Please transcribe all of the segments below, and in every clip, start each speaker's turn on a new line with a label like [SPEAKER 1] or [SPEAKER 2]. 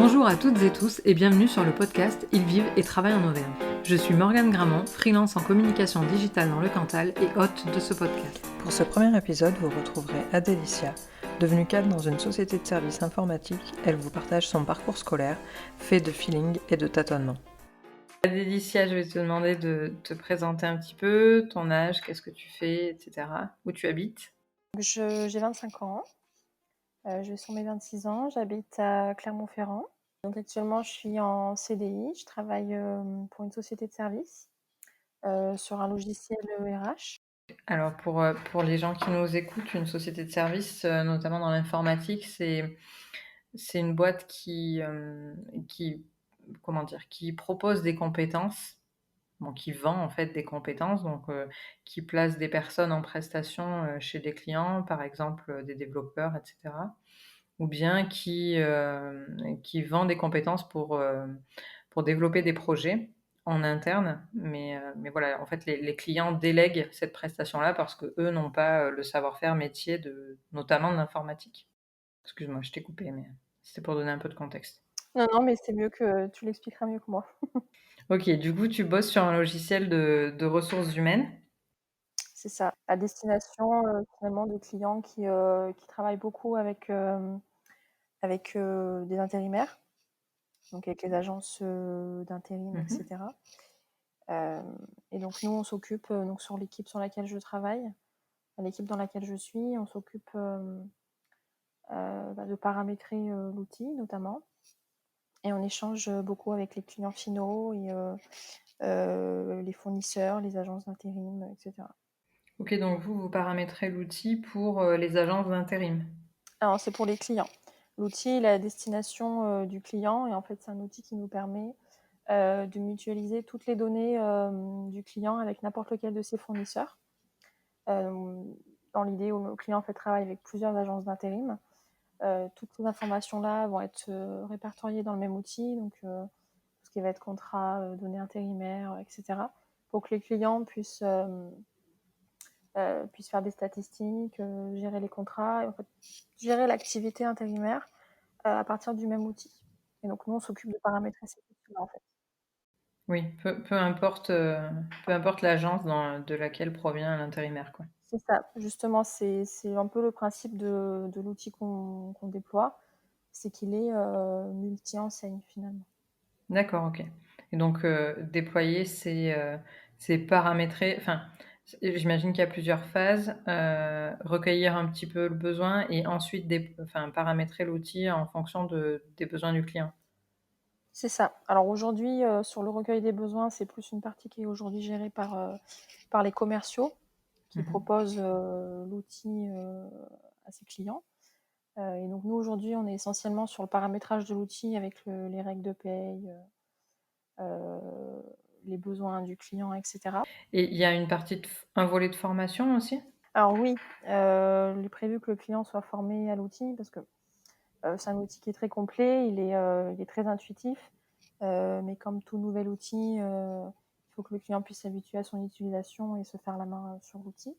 [SPEAKER 1] Bonjour à toutes et tous et bienvenue sur le podcast Ils vivent et travaillent en Auvergne. Je suis Morgane Gramont, freelance en communication digitale dans le Cantal et hôte de ce podcast.
[SPEAKER 2] Pour ce premier épisode, vous retrouverez Adélicia. Devenue cadre dans une société de services informatiques, elle vous partage son parcours scolaire, fait de feeling et de tâtonnement.
[SPEAKER 1] Adélicia, je vais te demander de te présenter un petit peu, ton âge, qu'est-ce que tu fais, etc. Où tu habites.
[SPEAKER 3] J'ai 25 ans, je vais sur mes 26 ans, j'habite à Clermont-Ferrand. Donc actuellement, je suis en CDI, je travaille pour une société de services sur un logiciel RH.
[SPEAKER 1] Alors pour les gens qui nous écoutent, une société de service, notamment dans l'informatique, c'est une boîte qui comment dire, qui propose des compétences, qui vend en fait des compétences, qui place des personnes en prestation chez des clients, par exemple des développeurs, etc. Ou bien qui vend des compétences pour développer des projets en interne. Mais voilà, en fait, les clients délèguent cette prestation-là parce que eux n'ont pas le savoir-faire métier notamment de l'informatique. Excuse-moi, je t'ai coupé, mais c'était pour donner un peu de contexte.
[SPEAKER 3] Non, mais c'est mieux que tu l'expliqueras mieux que moi.
[SPEAKER 1] Ok, du coup, tu bosses sur un logiciel de ressources humaines.
[SPEAKER 3] C'est ça, à destination finalement de clients qui travaillent beaucoup avec des intérimaires, donc avec les agences d'intérim,
[SPEAKER 1] Mhm.
[SPEAKER 3] etc. Et donc nous, on s'occupe, donc sur l'équipe sur laquelle je travaille, l'équipe dans laquelle je suis, on s'occupe de paramétrer l'outil notamment. Et on échange beaucoup avec les clients finaux et les fournisseurs, les agences d'intérim, etc.
[SPEAKER 1] Ok, donc vous paramétrez l'outil pour les agences d'intérim.
[SPEAKER 3] Alors c'est pour les clients. L'outil il est à destination du client et en fait c'est un outil qui nous permet de mutualiser toutes les données du client avec n'importe lequel de ses fournisseurs. Dans l'idée où le client en fait travaille avec plusieurs agences d'intérim. Toutes ces informations-là vont être répertoriées dans le même outil, donc tout ce qui va être contrat, données intérimaires, etc. Pour que les clients puissent faire des statistiques, gérer les contrats, et en fait, gérer l'activité intérimaire à partir du même outil. Et donc nous, on s'occupe de paramétrer ces outils-là en fait.
[SPEAKER 1] Oui, peu importe, l'agence de laquelle provient l'intérimaire, quoi.
[SPEAKER 3] C'est ça, justement, c'est un peu le principe de l'outil qu'on déploie, c'est qu'il est multi-enseigne finalement.
[SPEAKER 1] D'accord, OK. Et donc, déployer, c'est paramétrer, enfin, j'imagine qu'il y a plusieurs phases, recueillir un petit peu le besoin et ensuite paramétrer l'outil en fonction des besoins du client.
[SPEAKER 3] C'est ça. Alors aujourd'hui, sur le recueil des besoins, c'est plus une partie qui est aujourd'hui gérée par les commerciaux qui
[SPEAKER 1] Mmh.
[SPEAKER 3] proposent l'outil à ses clients. Et donc nous, aujourd'hui, on est essentiellement sur le paramétrage de l'outil avec les règles de paye, les besoins du client, etc.
[SPEAKER 1] Et il y a un volet de formation aussi?
[SPEAKER 3] Alors oui, il est prévu que le client soit formé à l'outil parce que c'est un outil qui est très complet, il est très intuitif, mais comme tout nouvel outil, il faut que le client puisse s'habituer à son utilisation et se faire la main sur l'outil.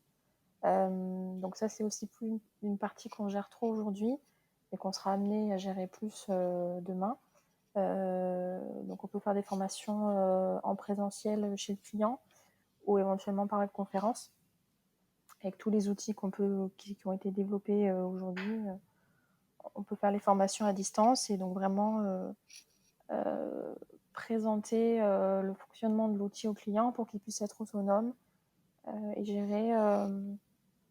[SPEAKER 3] Donc ça, c'est aussi plus une partie qu'on gère trop aujourd'hui et qu'on sera amené à gérer plus demain. Donc on peut faire des formations en présentiel chez le client ou éventuellement par webconférence avec tous les outils qui ont été développés aujourd'hui. On peut faire les formations à distance et donc vraiment présenter le fonctionnement de l'outil au client pour qu'il puisse être autonome et gérer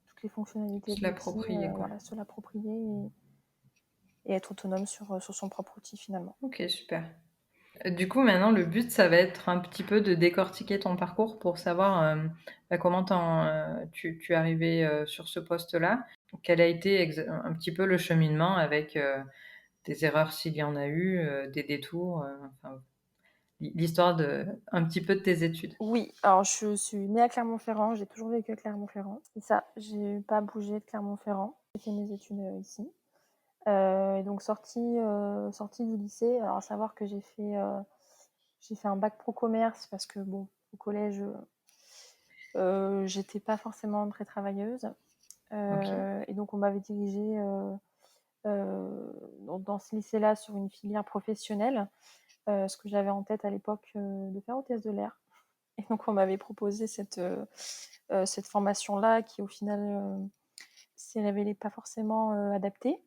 [SPEAKER 3] toutes les fonctionnalités
[SPEAKER 1] Se
[SPEAKER 3] de l'outil,
[SPEAKER 1] l'approprier, quoi.
[SPEAKER 3] voilà, se l'approprier et être autonome sur son propre outil finalement.
[SPEAKER 1] OK, super. Du coup, maintenant, le but, ça va être un petit peu de décortiquer ton parcours pour savoir comment tu es arrivé sur ce poste-là. Quel a été un petit peu le cheminement avec des erreurs s'il y en a eu, des détours, enfin, l'histoire un petit peu de tes études.
[SPEAKER 3] Oui, alors je suis née à Clermont-Ferrand, j'ai toujours vécu à Clermont-Ferrand. C'est ça, j'ai pas bougé de Clermont-Ferrand. J'ai fait mes études ici. Et donc sortie du lycée, alors à savoir que j'ai fait un bac pro commerce parce que bon, au collège, j'étais pas forcément très travailleuse.
[SPEAKER 1] Ok.
[SPEAKER 3] Et donc on m'avait dirigée donc dans ce lycée-là sur une filière professionnelle. Ce que j'avais en tête à l'époque, de faire hôtesse de l'air. Et donc on m'avait proposé cette formation-là qui au final, s'est révélée pas forcément, adaptée.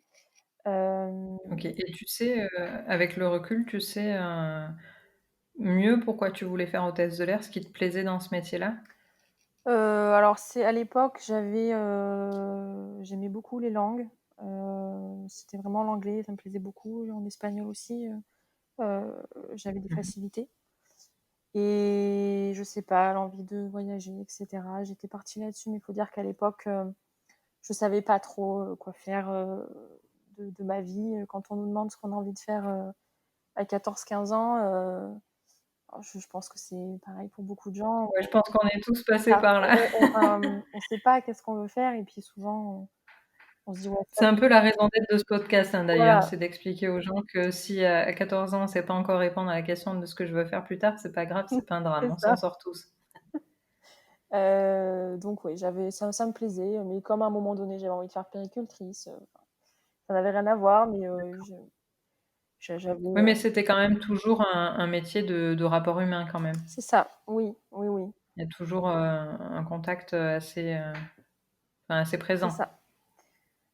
[SPEAKER 3] Hem,
[SPEAKER 1] OK et tu sais, avec le recul, tu sais, mieux pourquoi tu voulais faire hôtesse de l'air, ce qui te plaisait dans ce métier-là?
[SPEAKER 3] alors c'est à l'époque, j'aimais beaucoup les langues. C'était vraiment l'anglais, ça me plaisait beaucoup, en espagnol aussi, j'avais des
[SPEAKER 1] Mmh.
[SPEAKER 3] facilités et je sais pas, l'envie de voyager et cetera. J'étais partie là-dessus, mais il faut dire qu'à l'époque, je savais pas trop, quoi faire, de ma vie. Quand on nous demande ce qu'on a envie de faire, à 14-15 ans, je pense que c'est pareil pour beaucoup de gens.
[SPEAKER 1] Ouais, je pense qu'on est tous
[SPEAKER 3] C'est
[SPEAKER 1] passés
[SPEAKER 3] ça.
[SPEAKER 1] par là.
[SPEAKER 3] On sait pas qu'est-ce qu'on veut faire et puis souvent, on se dit: «Ouais, ça
[SPEAKER 1] C'est un peu la raison d'être de ce podcast, hein, d'ailleurs,
[SPEAKER 3] voilà,
[SPEAKER 1] c'est d'expliquer aux gens que si à 14 ans, on sait pas encore répondre à la question de ce que je veux faire plus tard, c'est pas grave, c'est pas un drame,
[SPEAKER 3] c'est
[SPEAKER 1] on s'en
[SPEAKER 3] ça».
[SPEAKER 1] sort tous.
[SPEAKER 3] Donc oui, ça me plaisait, mais comme à un moment donné, j'avais envie de faire puéricultrice, ça n'avait rien à voir, mais j'avais,
[SPEAKER 1] Oui, mais c'était quand même toujours un métier de rapport humain quand même.
[SPEAKER 3] c'est ça, oui, oui, oui,
[SPEAKER 1] Il y a toujours, un contact, assez, enfin assez
[SPEAKER 3] c'est
[SPEAKER 1] présent.
[SPEAKER 3] ça.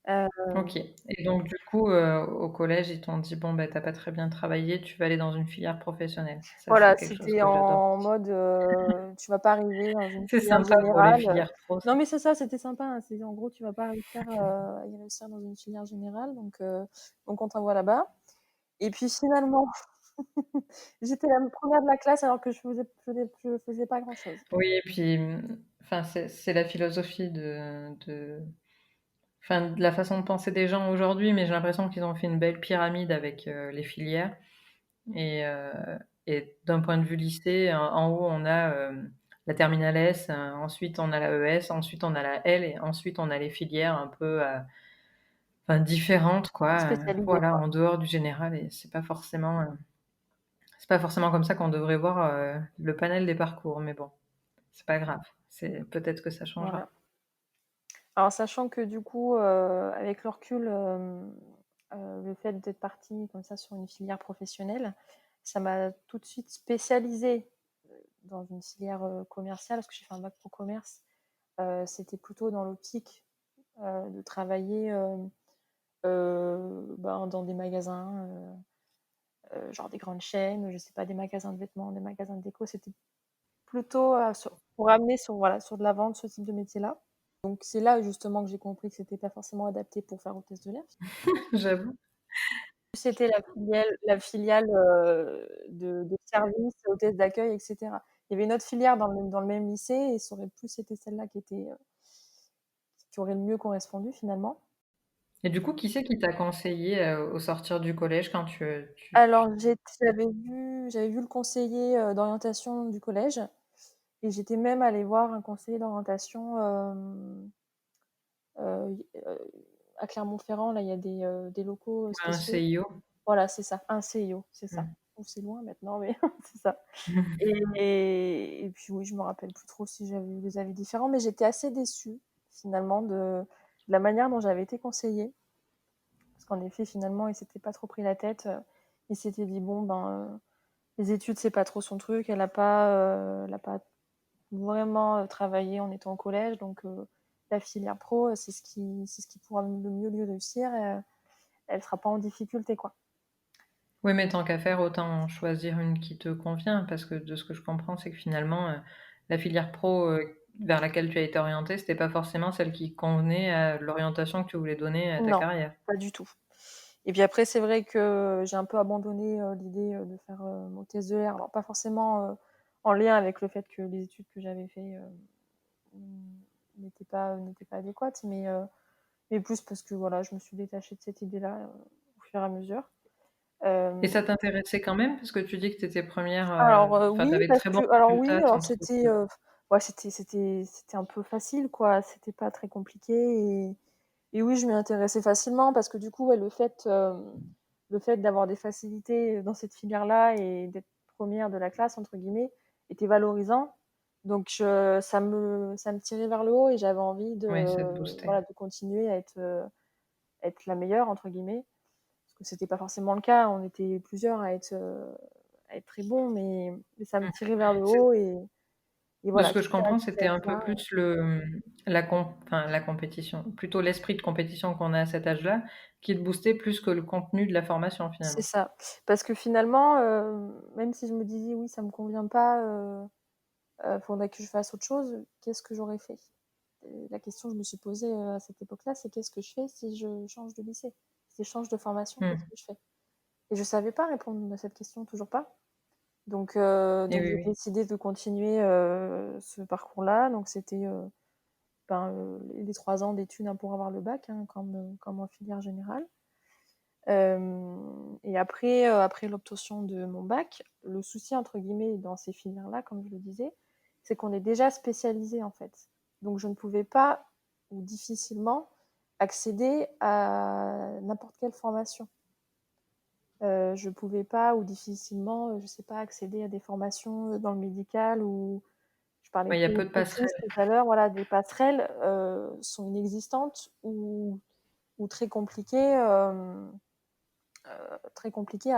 [SPEAKER 3] Heu,
[SPEAKER 1] OK et donc du coup, au collège, ils t'ont dit: «Bon, bah, tu as pas très bien travaillé, tu vas aller dans une filière professionnelle». Ça, c'est
[SPEAKER 3] voilà,
[SPEAKER 1] quelque chose
[SPEAKER 3] c'était
[SPEAKER 1] que j'adore
[SPEAKER 3] en
[SPEAKER 1] aussi.
[SPEAKER 3] mode, tu vas pas arriver dans une
[SPEAKER 1] C'est
[SPEAKER 3] filière
[SPEAKER 1] sympa pour les
[SPEAKER 3] générale,
[SPEAKER 1] filières pro, ça.
[SPEAKER 3] non mais c'est ça, c'était sympa, hein, c'est en gros, tu vas pas réussir, à y réussir dans une filière générale, donc on t'envoie là-bas et puis finalement, j'étais la première de la classe alors que je faisais pas grand-chose.
[SPEAKER 1] Oui et puis, enfin, c'est la philosophie enfin, de la façon de penser des gens aujourd'hui, mais j'ai l'impression qu'ils ont fait une belle pyramide avec, les filières et heu et d'un point de vue lycée, en haut, on a, la terminale S, ensuite on a la ES, ensuite on a la L et ensuite on a les filières un peu, enfin différentes quoi,
[SPEAKER 3] Spécialisée,
[SPEAKER 1] voilà,
[SPEAKER 3] quoi.
[SPEAKER 1] en dehors du général et c'est pas forcément comme ça qu'on devrait voir, le panel des parcours, mais bon, c'est pas grave. C'est peut-être que ça
[SPEAKER 3] Voilà.
[SPEAKER 1] changera.
[SPEAKER 3] Alors sachant que du coup, avec le recul, le fait d'être partie comme ça sur une filière professionnelle, ça m'a tout de suite spécialisée, dans une filière, commerciale parce que j'ai fait un bac pro commerce. C'était plutôt dans l'optique, de travailler, ben, dans des magasins, genre des grandes chaînes, je sais pas, des magasins de vêtements, des magasins de déco. C'était plutôt, pour amener sur, voilà, sur de la vente, ce type de métier-là. Donc c'est là justement que j'ai compris que c'était pas forcément adapté pour faire hôtesse de l'air.
[SPEAKER 1] J'avoue.
[SPEAKER 3] C'était la filiale, de service, hôtesse d'accueil et cetera. Il y avait une autre filière dans le même lycée et ça aurait plus été celle-là qui aurait le mieux correspondu finalement.
[SPEAKER 1] Et du coup, qui c'est qui t'a conseillé, au sortir du collège quand tu
[SPEAKER 3] Alors j'avais vu le conseiller, d'orientation du collège et j'étais même allée voir un conseiller d'orientation, à Clermont-Ferrand. Là, il y a des locaux,
[SPEAKER 1] un
[SPEAKER 3] spéciaux.
[SPEAKER 1] CIO?
[SPEAKER 3] Voilà, c'est ça, un CIO, c'est ça.
[SPEAKER 1] Mmh.
[SPEAKER 3] Bon, c'est loin maintenant, mais c'est ça. Et puis oui, je me rappelle plus trop si j'avais eu des avis différents, mais j'étais assez déçue finalement de la manière dont j'avais été conseillée. Parce qu'en effet, finalement, il s'était pas trop pris la tête, il s'était dit: «Bon, ben, les études, c'est pas trop son truc, elle a pas vraiment, travaillé en étant au collège, donc la filière pro, c'est ce qui pourra le mieux lui réussir et elle sera pas en difficulté, quoi».
[SPEAKER 1] Oui, mais tant qu'à faire, autant choisir une qui te convient parce que de ce que je comprends, c'est que finalement, la filière pro, vers laquelle tu as été orientée, c'était pas forcément celle qui convenait à l'orientation que tu voulais donner à ta
[SPEAKER 3] Non,
[SPEAKER 1] carrière.
[SPEAKER 3] pas du tout. Et puis après, c'est vrai que j'ai un peu abandonné, l'idée, de faire, hôtesse de l'air. Alors pas forcément, en lien avec le fait que les études que j'avais fait, n'étaient pas adéquates, mais plus parce que voilà, je me suis détachée de cette idée-là, au fur et à mesure.
[SPEAKER 1] Et
[SPEAKER 3] Hem,
[SPEAKER 1] ça t'intéressait quand même? Parce que tu dis que tu étais 1re,
[SPEAKER 3] alors,
[SPEAKER 1] enfin, tu
[SPEAKER 3] oui,
[SPEAKER 1] avais de
[SPEAKER 3] parce
[SPEAKER 1] très bons
[SPEAKER 3] que alors oui,
[SPEAKER 1] résultats
[SPEAKER 3] alors
[SPEAKER 1] sans trop
[SPEAKER 3] c'était,
[SPEAKER 1] de
[SPEAKER 3] ouais, c'était un peu facile, quoi. C'était pas très compliqué et oui, je m'y intéressais facilement parce que du coup, ouais, le fait d'avoir des facilités dans cette filière-là et d'être première de la classe entre guillemets, était valorisant. Donc ça me tirait vers le haut et j'avais envie
[SPEAKER 1] oui, ça te boostait.
[SPEAKER 3] voilà, de continuer à être, être «la meilleure» entre guillemets, parce que c'était pas forcément le cas. On était plusieurs à être très bons, mais ça me
[SPEAKER 1] Mmh.
[SPEAKER 3] tirait vers le
[SPEAKER 1] C'est
[SPEAKER 3] haut et
[SPEAKER 1] De
[SPEAKER 3] voilà,
[SPEAKER 1] ce que je
[SPEAKER 3] quitte à
[SPEAKER 1] comprends,
[SPEAKER 3] quitter à
[SPEAKER 1] c'était un peu
[SPEAKER 3] cela
[SPEAKER 1] plus la compétition, plutôt l'esprit de compétition qu'on a à cet âge-là, qui te boostait plus que le contenu de la formation,
[SPEAKER 3] c'est
[SPEAKER 1] finalement.
[SPEAKER 3] ça. Parce que finalement, même si je me disais: «Oui, ça me convient pas, faudrait que je fasse autre chose», qu'est-ce que j'aurais fait? Et la question que je me suis posée, à cette époque-là, c'est: «Qu'est-ce que je fais si je change de lycée? Si je change de formation,
[SPEAKER 1] Mmh.
[SPEAKER 3] qu'est-ce que je fais?» Et je savais pas répondre à cette question, toujours pas.
[SPEAKER 1] Et
[SPEAKER 3] Donc
[SPEAKER 1] oui,
[SPEAKER 3] j'ai
[SPEAKER 1] oui.
[SPEAKER 3] décidé de continuer, ce parcours-là. Donc c'était, les 3 ans d'études, hein, pour avoir le bac, hein, comme en filière générale. Et après, après l'obtention de mon bac, le «souci» entre guillemets dans ces filières-là, comme je le disais, c'est qu'on est déjà spécialisé, en fait. Donc je ne pouvais pas ou difficilement accéder à n'importe quelle formation. Je pouvais pas ou difficilement, je sais pas, accéder à des formations, dans le médical ou je parlais de
[SPEAKER 1] Ouais, il y a peu de
[SPEAKER 3] puéricultrice
[SPEAKER 1] passerelles.
[SPEAKER 3] tout à l'heure, voilà, des passerelles, sont inexistantes ou très compliquées à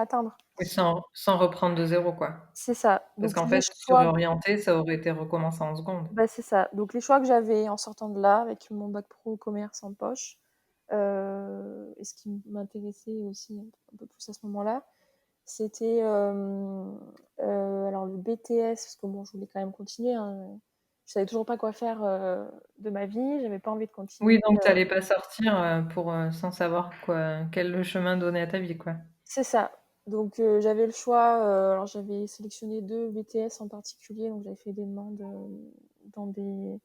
[SPEAKER 3] atteindre.
[SPEAKER 1] Oui, sans reprendre de zéro, quoi.
[SPEAKER 3] C'est ça.
[SPEAKER 1] Parce
[SPEAKER 3] Donc
[SPEAKER 1] qu'en
[SPEAKER 3] les
[SPEAKER 1] fait, se
[SPEAKER 3] choix
[SPEAKER 1] réorienter, ça aurait été recommencer en seconde.
[SPEAKER 3] bah, c'est ça. Donc les choix que j'avais en sortant de là, avec mon bac pro commerce en poche, et ce qui m'intéressait aussi un peu plus à ce moment-là, c'était, alors le BTS, parce que bon, je voulais quand même continuer, hein, je savais toujours pas quoi faire, de ma vie, j'avais pas envie de continuer,
[SPEAKER 1] Oui, donc tu allais pas sortir, sans savoir quoi quel chemin donner à ta vie, quoi.
[SPEAKER 3] c'est ça. Donc j'avais le choix, alors j'avais sélectionné 2 BTS en particulier, donc j'avais fait des demandes, dans des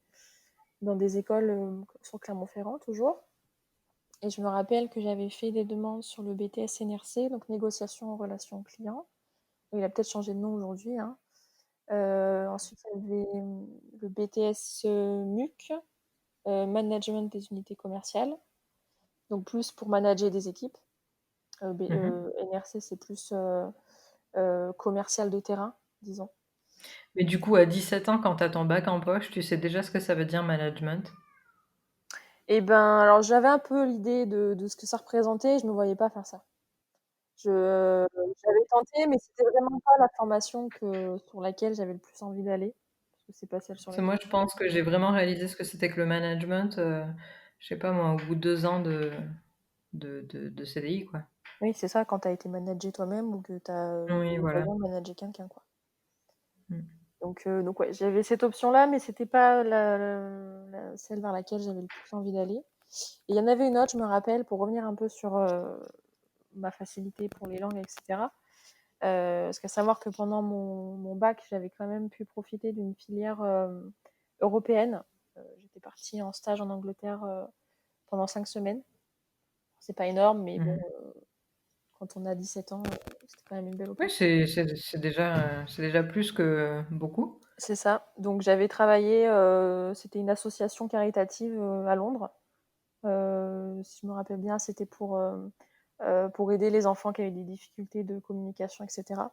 [SPEAKER 3] dans des écoles, sur Clermont-Ferrand toujours. Et je me rappelle que j'avais fait des demandes sur le BTS NRC, donc négociation en relation client. Il a peut-être changé de nom aujourd'hui, hein. Ensuite, il y avait, le BTS, MUC, management des unités commerciales, donc plus pour manager des équipes.
[SPEAKER 1] Mmh mh.
[SPEAKER 3] NRC, c'est plus, commercial de terrain, disons.
[SPEAKER 1] Mais du coup, à 17 ans, quand tu as ton bac en poche, tu sais déjà ce que ça veut dire management?
[SPEAKER 3] Et ben, alors j'avais un peu l'idée de ce que ça représentait, je me voyais pas faire ça. Je J'avais tenté, mais c'était vraiment pas la formation sur laquelle j'avais le plus envie d'aller, parce que c'est pas celle sur
[SPEAKER 1] Parce que
[SPEAKER 3] laquelle
[SPEAKER 1] moi, je pense que j'ai vraiment réalisé ce que c'était que le management, je sais pas moi, au bout de 2 ans de CDI, quoi.
[SPEAKER 3] oui, c'est ça, quand tu as été manager toi-même ou que tu as eu
[SPEAKER 1] Oui, voilà.
[SPEAKER 3] l'occasion de manager quelqu'un, quoi.
[SPEAKER 1] Mmh.
[SPEAKER 3] Donc ouais, j'avais cette option-là, mais c'était pas celle vers laquelle j'avais le plus envie d'aller. Et il y en avait une autre, je me rappelle, pour revenir un peu sur, ma facilité pour les langues et cetera. Parce qu'à savoir que pendant mon bac, j'avais quand même pu profiter d'une filière, européenne. J'étais partie en stage en Angleterre, pendant 5 semaines. C'est pas énorme, mais bon,
[SPEAKER 1] Mmh.
[SPEAKER 3] quand on a 17 ans, c'était quand même une belle
[SPEAKER 1] Oui,
[SPEAKER 3] opportunité.
[SPEAKER 1] c'est déjà plus que beaucoup.
[SPEAKER 3] C'est ça. Donc j'avais travaillé, c'était une association caritative, à Londres. Si je me rappelle bien, c'était pour aider les enfants qui avaient des difficultés de communication et cetera.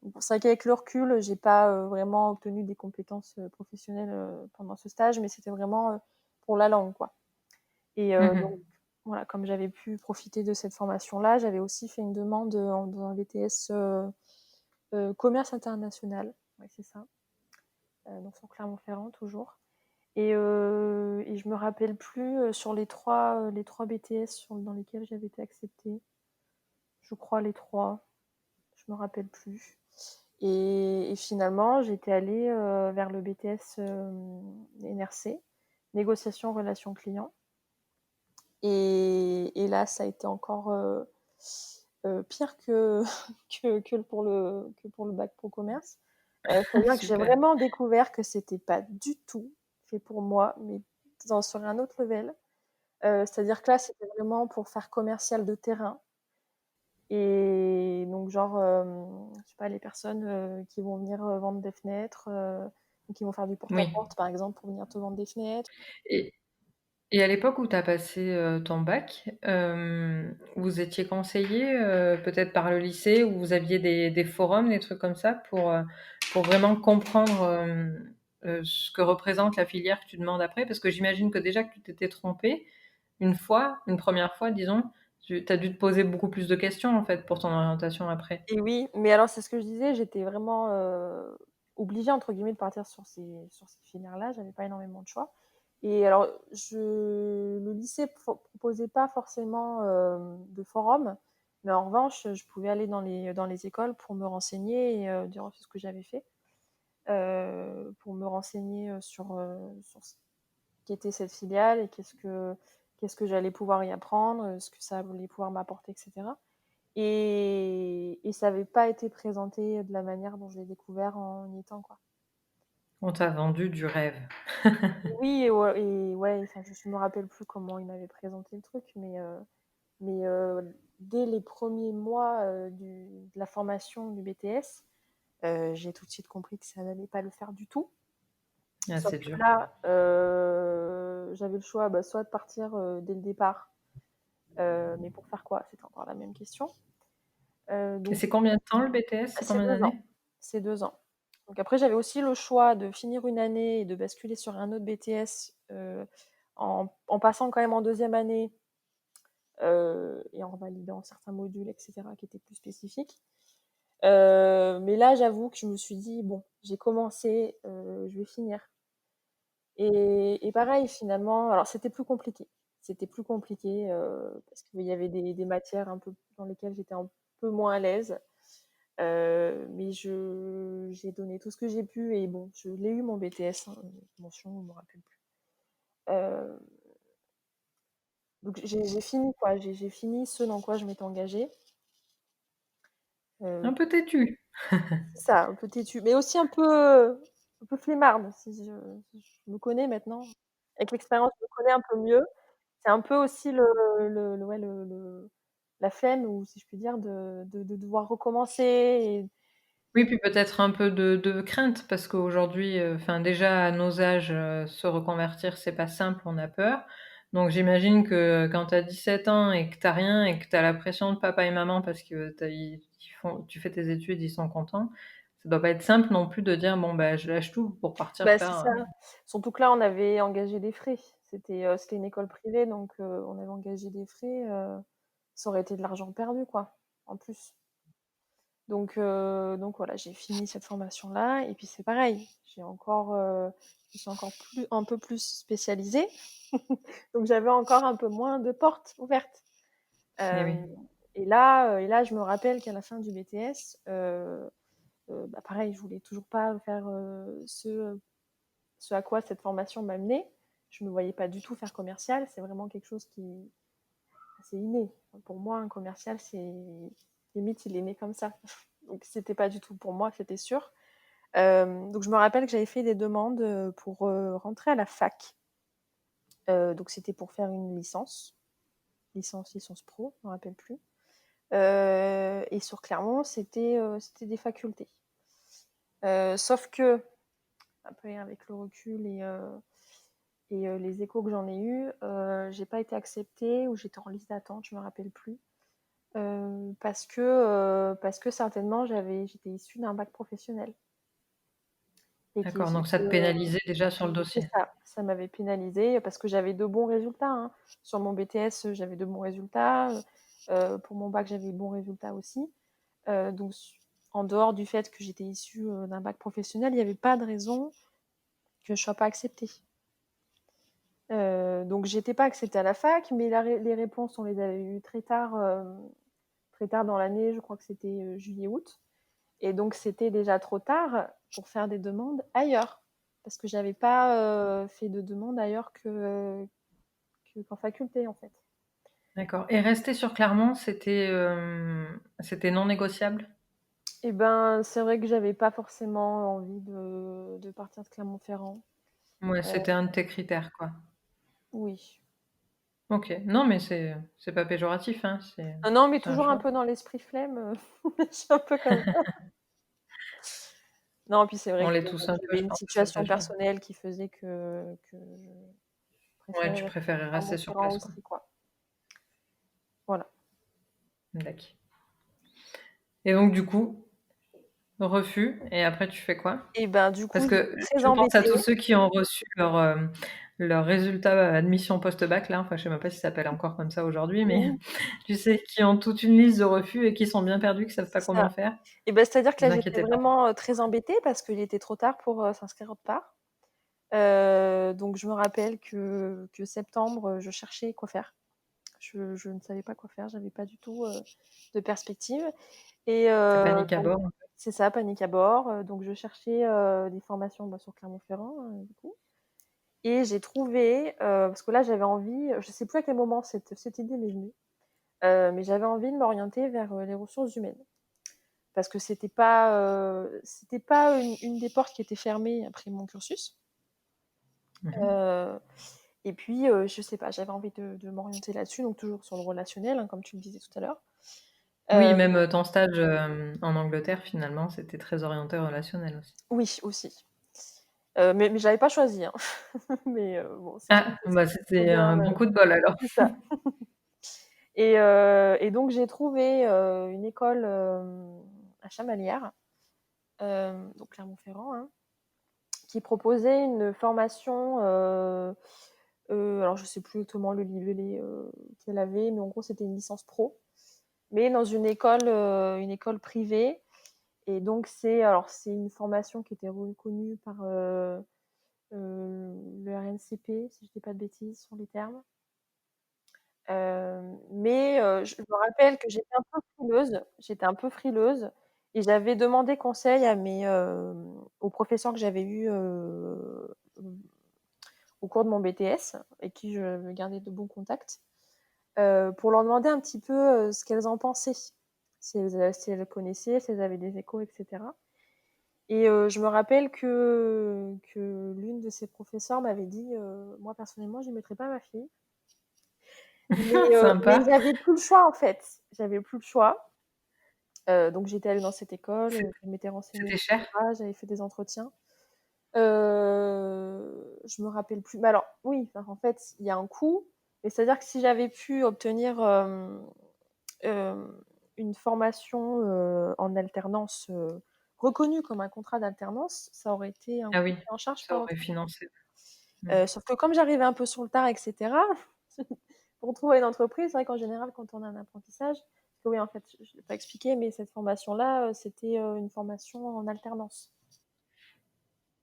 [SPEAKER 3] Donc c'est vrai qu'avec le recul, j'ai pas, vraiment obtenu des compétences, professionnelles, pendant ce stage, mais c'était vraiment, pour la langue, quoi. Et
[SPEAKER 1] Mmh
[SPEAKER 3] donc
[SPEAKER 1] mh.
[SPEAKER 3] voilà, comme j'avais pu profiter de cette formation-là, j'avais aussi fait une demande, dans un BTS, commerce international. Ouais, c'est ça, donc sur Clermont-Ferrand toujours. Et je me rappelle plus, sur les 3 BTS dans lesquels j'avais été acceptée. Je crois les 3, je me rappelle plus. Et finalement, j'étais allée, vers le BTS, NRC, négociation relation client. Et là, ça a été encore, pire que que pour le bac pro commerce. C'est-à-dire que j'ai
[SPEAKER 1] Super.
[SPEAKER 3] vraiment découvert que c'était pas du tout fait pour moi, mais sur un autre level. C'est-à-dire que là, c'était vraiment pour faire commercial de terrain et donc genre, je sais pas, les personnes, qui vont venir, vendre des fenêtres, ou qui vont faire du
[SPEAKER 1] Oui.
[SPEAKER 3] porte-à-porte, par exemple, pour venir te vendre des fenêtres.
[SPEAKER 1] Et à l'époque où tu as passé, ton bac, vous étiez conseillés, peut-être par le lycée où vous aviez des forums, des trucs comme ça pour vraiment comprendre, ce que représente la filière que tu demandes après? Parce que j'imagine que déjà que tu t'étais trompée, une première fois, disons, tu as dû te poser beaucoup plus de questions, en fait, pour ton orientation après?
[SPEAKER 3] Et oui, mais alors c'est ce que je disais, j'étais vraiment, «obligée» entre guillemets de partir sur ces filières-là, j'avais pas énormément de choix et alors le lycée proposait pas forcément, de forum, mais en revanche, je pouvais aller dans les écoles pour me renseigner et durant ce que j'avais fait, pour me renseigner, sur ce qu'était cette filiale et qu'est-ce que j'allais pouvoir y apprendre, ce que ça allait pouvoir m'apporter et cetera. Et ça avait pas été présenté de la manière dont je l'ai découvert en y étant, quoi.
[SPEAKER 1] On t'a vendu du rêve.
[SPEAKER 3] Oui et ouais, enfin, je me rappelle plus comment ils m'avaient présenté le truc, mais dès les premiers mois, de la formation du BTS, j'ai tout de suite compris que ça n'allait pas le faire du tout.
[SPEAKER 1] Ah,
[SPEAKER 3] Sauf
[SPEAKER 1] c'est
[SPEAKER 3] que
[SPEAKER 1] dur.
[SPEAKER 3] là, j'avais le choix, bah, soit de partir, dès le départ, mais pour faire quoi? C'était encore la même question.
[SPEAKER 1] Et
[SPEAKER 3] Donc
[SPEAKER 1] c'est combien de temps le BTS? C'est
[SPEAKER 3] c'est
[SPEAKER 1] combien
[SPEAKER 3] 2 ans,
[SPEAKER 1] d'années?
[SPEAKER 3] c'est 2 ans. Donc après, j'avais aussi le choix de finir une année et de basculer sur un autre BTS, en passant quand même en deuxième année, et en validant certains modules et cetera qui étaient plus spécifiques. Mais là, j'avoue que je me suis dit: «Bon, j'ai commencé, je vais finir». Et pareil finalement, alors c'était plus compliqué. C'était plus compliqué, parce qu'il y avait des matières un peu dans lesquelles j'étais un peu moins à l'aise. Mais je j'ai donné tout ce que j'ai pu et bon, je l'ai eu mon BTS, hein, mention, je me rappelle plus. Heu, donc j'ai fini quoi, j'ai fini ce dans quoi je m'étais engagée.
[SPEAKER 1] Un
[SPEAKER 3] Heu,
[SPEAKER 1] peu têtu.
[SPEAKER 3] c'est ça, un peu têtue, mais aussi un peu flemmarde, si je me connais maintenant. Avec l'expérience, je me connais un peu mieux. C'est un peu aussi le ouais, la flemme ou si je puis dire de devoir recommencer et
[SPEAKER 1] Oui, puis peut-être un peu de crainte parce qu'aujourd'hui, enfin déjà à nos âges, se reconvertir, c'est pas simple, on a peur. Donc j'imagine que quand tu as 17 ans et que tu as rien et que tu as la pression de papa et maman parce que tu fais tes études, ils sont contents, ça doit pas être simple non plus de dire: «Bon, bah, je lâche tout pour partir
[SPEAKER 3] bah, c'est
[SPEAKER 1] faire,
[SPEAKER 3] ça. Surtout que là, on avait engagé des frais. C'était une école privée donc on avait engagé des frais, ça aurait été de l'argent perdu, quoi, en plus. Donc voilà, j'ai fini cette formation-là et puis c'est pareil, je me suis encore plus un peu plus spécialisée, donc j'avais encore un peu moins de portes ouvertes.
[SPEAKER 1] eh oui.
[SPEAKER 3] Hem et là, je me rappelle qu'à la fin du BTS, bah, pareil, je voulais toujours pas faire, ce à quoi cette formation m'amenait. Je me voyais pas du tout faire commercial, c'est vraiment quelque chose qui c'est inné. Pour moi, un commercial, c'est limite, il est né comme ça. Donc c'était pas du tout pour moi, c'était sûr. Donc je me rappelle que j'avais fait des demandes, pour, rentrer à la fac. Donc c'était pour faire une licence pro, je me rappelle plus. Et sur Clermont, c'était des facultés. Sauf que, après avec le recul et les échos que j'en ai eus, j'ai pas été acceptée ou j'étais en liste d'attente, je me rappelle plus. Parce que certainement j'étais issue d'un bac professionnel et qui
[SPEAKER 1] D'accord,
[SPEAKER 3] fait
[SPEAKER 1] donc ça te
[SPEAKER 3] que
[SPEAKER 1] pénalisait déjà sur le
[SPEAKER 3] c'est
[SPEAKER 1] dossier.
[SPEAKER 3] ça m'avait pénalisée parce que j'avais de bons résultats, hein. Sur mon BTS, j'avais de bons résultats, pour mon bac, j'avais de bons résultats aussi. Donc en dehors du fait que j'étais issue, d'un bac professionnel, il y avait pas de raison que je sois pas acceptée. Donc j'étais pas acceptée à la fac, mais les réponses, on les avait eues très tard dans l'année, je crois que c'était, juillet-août. Et donc, c'était déjà trop tard pour faire des demandes ailleurs. Parce que j'avais pas fait de demande ailleurs qu'en faculté, en fait.
[SPEAKER 1] D'accord et rester sur Clermont, c'était non négociable?
[SPEAKER 3] Et ben, c'est vrai que j'avais pas forcément envie de partir de Clermont-Ferrand.
[SPEAKER 1] Ouais,
[SPEAKER 3] Euh,
[SPEAKER 1] c'était un de tes critères, quoi.
[SPEAKER 3] oui.
[SPEAKER 1] OK. Non, mais c'est pas péjoratif, hein,
[SPEAKER 3] Non, non, mais
[SPEAKER 1] c'est un
[SPEAKER 3] toujours un
[SPEAKER 1] choix.
[SPEAKER 3] peu dans l'esprit flemme. Je suis un peu comme ça. Non, puis c'est vrai
[SPEAKER 1] On
[SPEAKER 3] que
[SPEAKER 1] l'est tous un peu,
[SPEAKER 3] j'avais
[SPEAKER 1] je
[SPEAKER 3] une
[SPEAKER 1] pense à cet
[SPEAKER 3] situation
[SPEAKER 1] âge-là.
[SPEAKER 3] personnelle qui faisait que je
[SPEAKER 1] Ouais,
[SPEAKER 3] préférais
[SPEAKER 1] tu
[SPEAKER 3] rester
[SPEAKER 1] préférais
[SPEAKER 3] à
[SPEAKER 1] rester sur
[SPEAKER 3] Clermont-Ferrand
[SPEAKER 1] place, quoi.
[SPEAKER 3] aussi, quoi. Voilà.
[SPEAKER 1] Dac et donc du coup, Refus et après tu fais quoi?
[SPEAKER 3] Et ben, du
[SPEAKER 1] Parce
[SPEAKER 3] coup,
[SPEAKER 1] que
[SPEAKER 3] j'étais très
[SPEAKER 1] je pense à
[SPEAKER 3] embêtée.
[SPEAKER 1] tous ceux qui ont reçu leur résultat, admission post-bac là, enfin je sais même pas si ça s'appelle encore comme ça aujourd'hui, mais
[SPEAKER 3] Oui,
[SPEAKER 1] tu sais, qui ont toute une liste de refus et qui sont bien perdus, qui savent pas
[SPEAKER 3] c'est
[SPEAKER 1] comment
[SPEAKER 3] ça.
[SPEAKER 1] faire.
[SPEAKER 3] Et ben, c'est-à-dire que là,
[SPEAKER 1] Vous
[SPEAKER 3] j'étais
[SPEAKER 1] inquiétez pas.
[SPEAKER 3] vraiment, très embêtée parce qu'il était trop tard pour, s'inscrire autre part. Donc je me rappelle que septembre, je cherchais quoi faire. Je ne savais pas quoi faire, j'avais pas du tout, de perspective et
[SPEAKER 1] Tu paniques à
[SPEAKER 3] donc
[SPEAKER 1] bord.
[SPEAKER 3] c'est ça, panique à bord, donc je cherchais, des formations, bah, sur Clermont-Ferrand, du coup et j'ai trouvé, parce que là, j'avais envie, je sais plus à quel moment cette idée m'est venue, mais j'avais envie de m'orienter vers, les ressources humaines. Parce que c'était pas une des portes qui était fermée après mon cursus.
[SPEAKER 1] Mmh.
[SPEAKER 3] Heu et puis, je sais pas, j'avais envie de m'orienter là-dessus, donc toujours sur le relationnel, hein, comme tu le disais tout à l'heure.
[SPEAKER 1] Oui,
[SPEAKER 3] Heu,
[SPEAKER 1] même, ton stage, en Angleterre finalement, c'était très orienté relationnel aussi.
[SPEAKER 3] oui, aussi. Mais j'avais pas choisi, hein. Mais, bon,
[SPEAKER 1] Ah,
[SPEAKER 3] c'est
[SPEAKER 1] bah,
[SPEAKER 3] plutôt
[SPEAKER 1] c'était
[SPEAKER 3] bien,
[SPEAKER 1] un bon coup de bol alors.
[SPEAKER 3] c'est ça. Et donc j'ai trouvé, une école, à Chamalières, donc Clermont-Ferrand, hein, qui proposait une formation, alors je sais plus exactement le livret, qu'elle avait, mais en gros, c'était une licence pro, mais dans une école privée et donc c'est une formation qui était reconnue par, le RNCP, si je dis pas de bêtises sur les termes. Mais je me rappelle que j'étais un peu frileuse et j'avais demandé conseil aux professeurs que j'avais eus, au cours de mon BTS et qui je gardais de bons contacts, pour leur demander un petit peu, ce qu'elles en pensaient. Si elles connaissaient, si elles avaient des échos et cetera et je me rappelle que l'une de ces professeurs m'avait dit, «Moi personnellement, j'y mettrais pas ma fille». Mais
[SPEAKER 1] Sympa.
[SPEAKER 3] j'avais plus le choix, en fait. J'avais plus le choix. Donc j'étais allée dans cette école,
[SPEAKER 1] C'est
[SPEAKER 3] je m'étais renseignée et
[SPEAKER 1] c'était cher?
[SPEAKER 3] cetera, j'avais fait des entretiens. Je me rappelle plus mais alors oui, enfin, en fait, il y a un coût, mais c'est-à-dire que si j'avais pu obtenir, hem, une formation, en alternance, reconnue comme un contrat d'alternance, ça aurait été un
[SPEAKER 1] Ah
[SPEAKER 3] coût
[SPEAKER 1] oui,
[SPEAKER 3] pris en charge
[SPEAKER 1] ça
[SPEAKER 3] par
[SPEAKER 1] aurait
[SPEAKER 3] l'entreprise.
[SPEAKER 1] financé. Mmh.
[SPEAKER 3] Sauf que comme j'arrivais un peu sur le tard et cetera, pour trouver une entreprise, c'est vrai qu'en général, quand on a un apprentissage parce que oui, en fait, je l'ai pas expliqué, mais cette formation-là, c'était, une formation en alternance.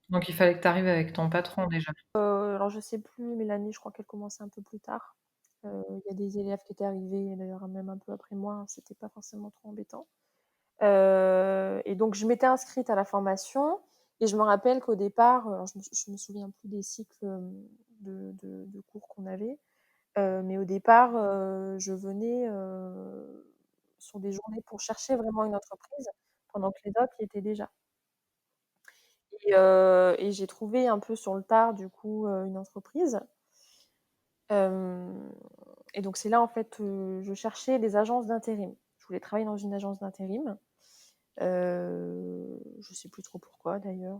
[SPEAKER 1] Donc il fallait que tu arrives avec ton patron déjà.
[SPEAKER 3] Alors je sais plus, mais l'année, je crois qu'elle commençait un peu plus tard. Il y a des élèves qui étaient arrivés d'ailleurs même un peu après moi, hein, c'était pas forcément trop embêtant. Et donc je m'étais inscrite à la formation et je me rappelle qu'au départ, alors je me souviens plus des cycles, de cours qu'on avait, mais au départ, je venais, sur des journées pour chercher vraiment une entreprise, pendant que les autres y étaient déjà. Et j'ai trouvé un peu sur le tard du coup, une entreprise. Hem et donc c'est là en fait, je cherchais des agences d'intérim. Je voulais travailler dans une agence d'intérim. Je sais plus trop pourquoi d'ailleurs,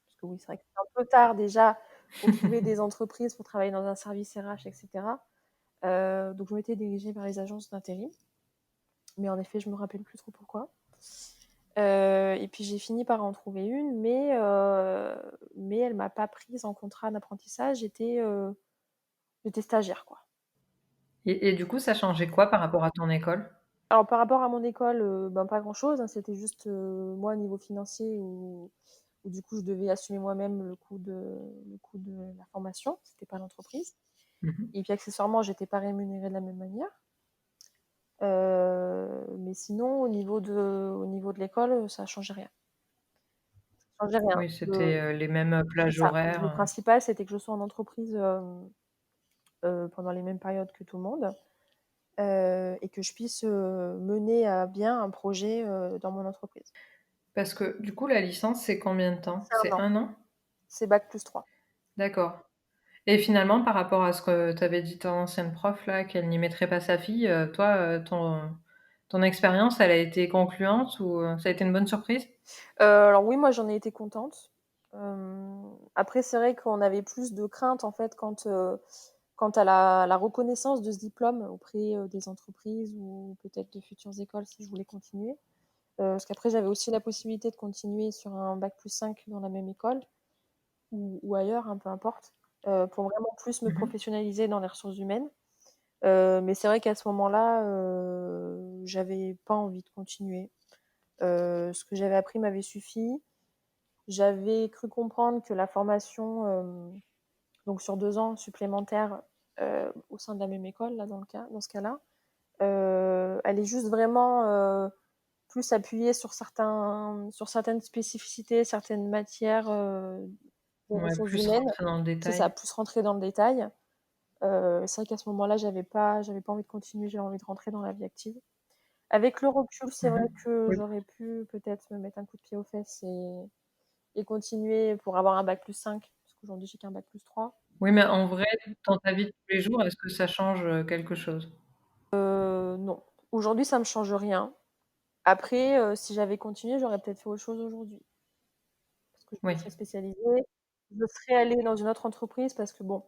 [SPEAKER 3] parce que oui, c'est vrai que c'est un peu tard déjà pour trouver des entreprises pour travailler dans un service RH et cetera. Donc je m'étais dirigée vers les agences d'intérim, mais en effet, je me rappelle plus trop pourquoi. Et puis j'ai fini par en trouver une, mais elle m'a pas prise en contrat d'apprentissage. J'étais stagiaire, quoi.
[SPEAKER 1] Et du coup, ça changeait quoi par rapport à ton école?
[SPEAKER 3] Alors par rapport à mon école, ben, pas grand-chose, hein, c'était juste, moi, niveau financier où du coup je devais assumer moi-même le coût de la formation, c'était pas l'entreprise
[SPEAKER 1] Mmh mh.
[SPEAKER 3] et puis accessoirement, j'étais pas rémunérée de la même manière. Mais sinon au niveau de l'école, ça changeait rien. Ça changeait rien.
[SPEAKER 1] Oui, c'était, les mêmes,
[SPEAKER 3] C'est
[SPEAKER 1] plages
[SPEAKER 3] ça. Le
[SPEAKER 1] horaires.
[SPEAKER 3] principal, c'était que je sois en entreprise, pendant les mêmes périodes que tout le monde, et que je puisse, mener à bien un projet, dans mon entreprise.
[SPEAKER 1] Parce que du coup, la licence, c'est combien de temps?
[SPEAKER 3] C'est 1
[SPEAKER 1] C'est
[SPEAKER 3] an,
[SPEAKER 1] 1 an?
[SPEAKER 3] c'est bac+3.
[SPEAKER 1] D'accord. Et finalement, par rapport à ce que t'avait dit ton ancienne prof là, qu'elle n'y mettrait pas sa fille, toi, ton expérience, elle a été concluante ou, ça a été une bonne surprise?
[SPEAKER 3] Alors oui, moi j'en ai été contente. Après c'est vrai qu'on avait plus de crainte en fait quant à la reconnaissance de ce diplôme auprès, des entreprises ou peut-être de futures écoles si je voulais continuer. Parce qu'après j'avais aussi la possibilité de continuer sur un bac+5 dans la même école ou ailleurs, hein, peu importe, pour vraiment plus me
[SPEAKER 1] Mmh.
[SPEAKER 3] professionnaliser dans les ressources humaines. Mais c'est vrai qu'à ce moment-là, j'avais pas envie de continuer. Ce que j'avais appris m'avait suffi. J'avais cru comprendre que la formation, donc sur 2 ans supplémentaires, au sein de la même école, là, dans ce cas-là, elle est juste vraiment, plus appuyée sur certaines spécificités, certaines matières, des
[SPEAKER 1] Ouais,
[SPEAKER 3] ressources
[SPEAKER 1] plus
[SPEAKER 3] humaines.
[SPEAKER 1] rentrer dans le
[SPEAKER 3] C'est ça,
[SPEAKER 1] détail.
[SPEAKER 3] plus rentrer dans le détail. C'est vrai qu'à ce moment-là, j'avais pas envie de continuer, j'avais envie de rentrer dans la vie active. Avec le recul, c'est vrai
[SPEAKER 1] Mmh.
[SPEAKER 3] que
[SPEAKER 1] Oui.
[SPEAKER 3] j'aurais pu peut-être me mettre un coup de pied aux fesses et continuer pour avoir un bac+5, parce qu'aujourd'hui j'ai qu'un bac+3.
[SPEAKER 1] Oui, mais en vrai, dans ta vie de tous les jours, est-ce que ça change, quelque chose?
[SPEAKER 3] Non. Aujourd'hui, ça me change rien. Après, si j'avais continué, j'aurais peut-être fait autre chose aujourd'hui. Parce que je me
[SPEAKER 1] Oui,
[SPEAKER 3] serais spécialisée. Je serais allée dans une autre entreprise parce que bon,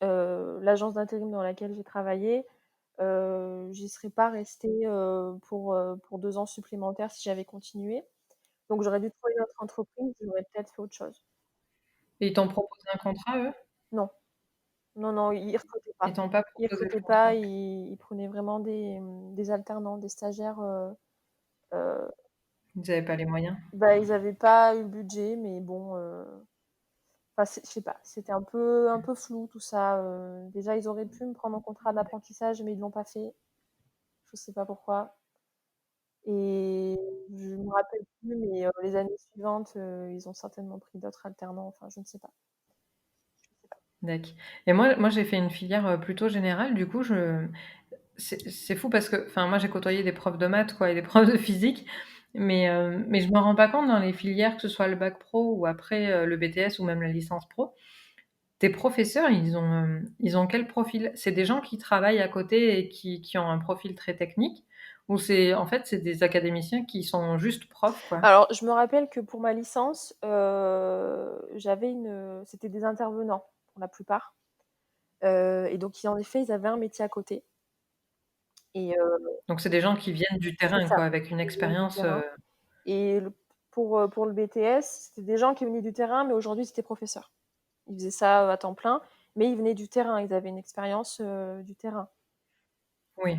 [SPEAKER 3] l'agence d'intérim dans laquelle j'ai travaillé, j'y serais pas restée, pour 2 ans supplémentaires si j'avais continué. Donc j'aurais dû trouver une autre entreprise, j'aurais peut-être fait autre chose.
[SPEAKER 1] et ils t'ont proposé un contrat, eux?
[SPEAKER 3] Non, non, non, ils recrutaient pas.
[SPEAKER 1] Ils t'ont pas
[SPEAKER 3] Ils
[SPEAKER 1] proposé de
[SPEAKER 3] recrutaient pas,
[SPEAKER 1] contrat?
[SPEAKER 3] ils prenaient vraiment des alternants, des stagiaires, heu,
[SPEAKER 1] Ils avaient pas les moyens?
[SPEAKER 3] bah, ils avaient pas eu le budget, mais bon, enfin, je sais pas, c'était un peu flou tout ça, déjà ils auraient pu me prendre en contrat d'apprentissage, mais ils l'ont pas fait. Je sais pas pourquoi et je me rappelle plus, mais les années suivantes, ils ont certainement pris d'autres alternants, enfin je ne sais pas.
[SPEAKER 1] D'acc, et moi j'ai fait une filière, plutôt générale, du coup c'est fou parce que enfin moi j'ai côtoyé des profs de maths quoi et des profs de physique, mais je me rends pas compte dans les filières, que ce soit le bac pro ou après, le BTS ou même la licence pro, tes professeurs ils ont quel profil? C'est des gens qui travaillent à côté et qui ont un profil très technique? Ou c'est en fait, c'est des académiciens qui sont juste profs, quoi?
[SPEAKER 3] Alors je me rappelle que pour ma licence, c'était des intervenants pour la plupart, et donc en effet, ils avaient un métier à côté et
[SPEAKER 1] Donc c'est des gens qui viennent du
[SPEAKER 3] c'est
[SPEAKER 1] terrain,
[SPEAKER 3] ça,
[SPEAKER 1] quoi, avec une
[SPEAKER 3] ils viennent du
[SPEAKER 1] expérience,
[SPEAKER 3] terrain et pour le BTS, c'était des gens qui venaient du terrain, mais aujourd'hui, c'était professeurs. Ils faisaient ça, à temps plein, mais ils venaient du terrain, ils avaient une expérience, du terrain.
[SPEAKER 1] oui.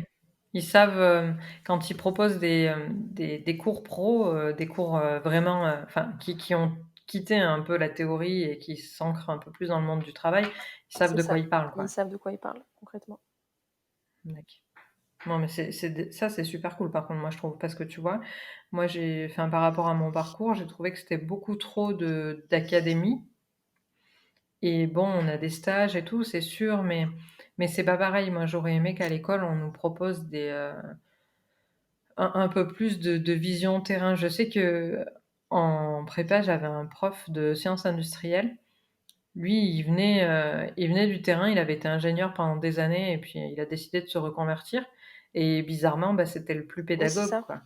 [SPEAKER 1] Ils savent, quand ils proposent des cours pro, des cours, vraiment, enfin qui ont quitté un peu la théorie et qui s'ancrent un peu plus dans le monde du travail, ils savent
[SPEAKER 3] C'est
[SPEAKER 1] de
[SPEAKER 3] ça,
[SPEAKER 1] quoi ils parlent,
[SPEAKER 3] ils
[SPEAKER 1] quoi.
[SPEAKER 3] savent de quoi ils parlent, concrètement.
[SPEAKER 1] D'acc. Non, mais c'est super cool par contre, moi je trouve, parce que tu vois, moi j'ai enfin par rapport à mon parcours, j'ai trouvé que c'était beaucoup trop de d'académie et bon, on a des stages et tout, c'est sûr, mais c'est pas pareil. Moi, j'aurais aimé qu'à l'école, on nous propose un peu plus de vision terrain. Je sais qu'en prépa, j'avais un prof de sciences industrielles. Lui, il venait du terrain, il avait été ingénieur pendant des années et puis il a décidé de se reconvertir et bizarrement, bah, c'était le plus
[SPEAKER 3] Oui, c'est
[SPEAKER 1] pédagogue,
[SPEAKER 3] ça,
[SPEAKER 1] quoi.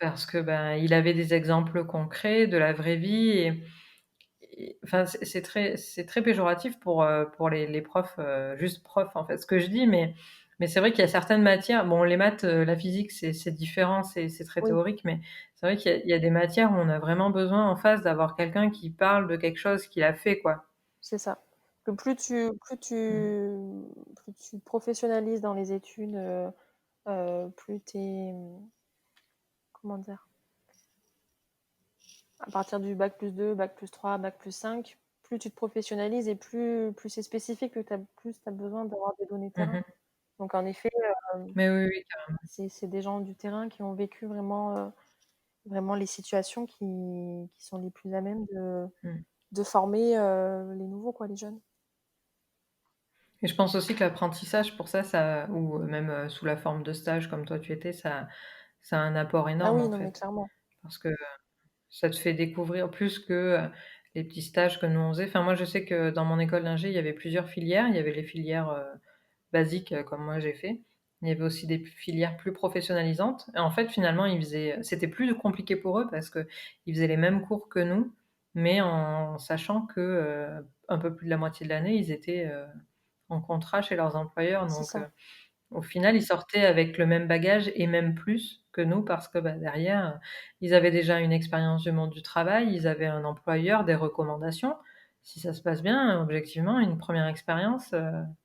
[SPEAKER 1] Parce que, ben, il avait des exemples concrets de la vraie vie et enfin, c'est très péjoratif pour les profs, juste profs, en fait, ce que je dis, mais c'est vrai qu'il y a certaines matières bon, les maths, la physique, c'est différent, c'est très
[SPEAKER 3] oui,
[SPEAKER 1] théorique, mais c'est vrai qu'il y a des matières où on a vraiment besoin en face d'avoir quelqu'un qui parle de quelque chose qu'il a fait, quoi.
[SPEAKER 3] c'est ça. Que
[SPEAKER 1] Mmh.
[SPEAKER 3] plus tu te professionnalises dans les études, plus tu es, comment dire? À partir du bac+2, bac+3, bac+5, plus tu te professionnalises et plus c'est spécifique, plus tu as besoin d'avoir des données
[SPEAKER 1] Mmh
[SPEAKER 3] terrain.
[SPEAKER 1] mh.
[SPEAKER 3] Donc en effet,
[SPEAKER 1] Mais oui, oui,
[SPEAKER 3] c'est des gens du terrain qui ont vécu vraiment les situations qui sont les plus à même
[SPEAKER 1] mmh.
[SPEAKER 3] de former, les nouveaux quoi, les jeunes.
[SPEAKER 1] Et je pense aussi que l'apprentissage pour ça ou même, sous la forme de stage comme toi tu étais, ça a un apport
[SPEAKER 3] Ah
[SPEAKER 1] énorme,
[SPEAKER 3] oui,
[SPEAKER 1] en
[SPEAKER 3] non mais
[SPEAKER 1] fait.
[SPEAKER 3] clairement.
[SPEAKER 1] Parce que ça te fait découvrir plus que, les petits stages que nous on faisait. Enfin, moi, je sais que dans mon école d'ingé, il y avait plusieurs filières. Il y avait les filières, basiques, comme moi j'ai fait. Il y avait aussi des filières plus professionnalisantes et en fait, finalement, c'était plus compliqué pour eux parce qu'ils faisaient les mêmes cours que nous, mais en sachant que, un peu plus de la moitié de l'année, ils étaient, en contrat chez leurs employeurs
[SPEAKER 3] C'est
[SPEAKER 1] donc
[SPEAKER 3] ça.
[SPEAKER 1] Au final, ils sortaient avec le même bagage et même plus que nous parce que, bah, derrière, ils avaient déjà une expérience du monde du travail, ils avaient un employeur, des recommandations. Si ça se passe bien, objectivement, une première expérience,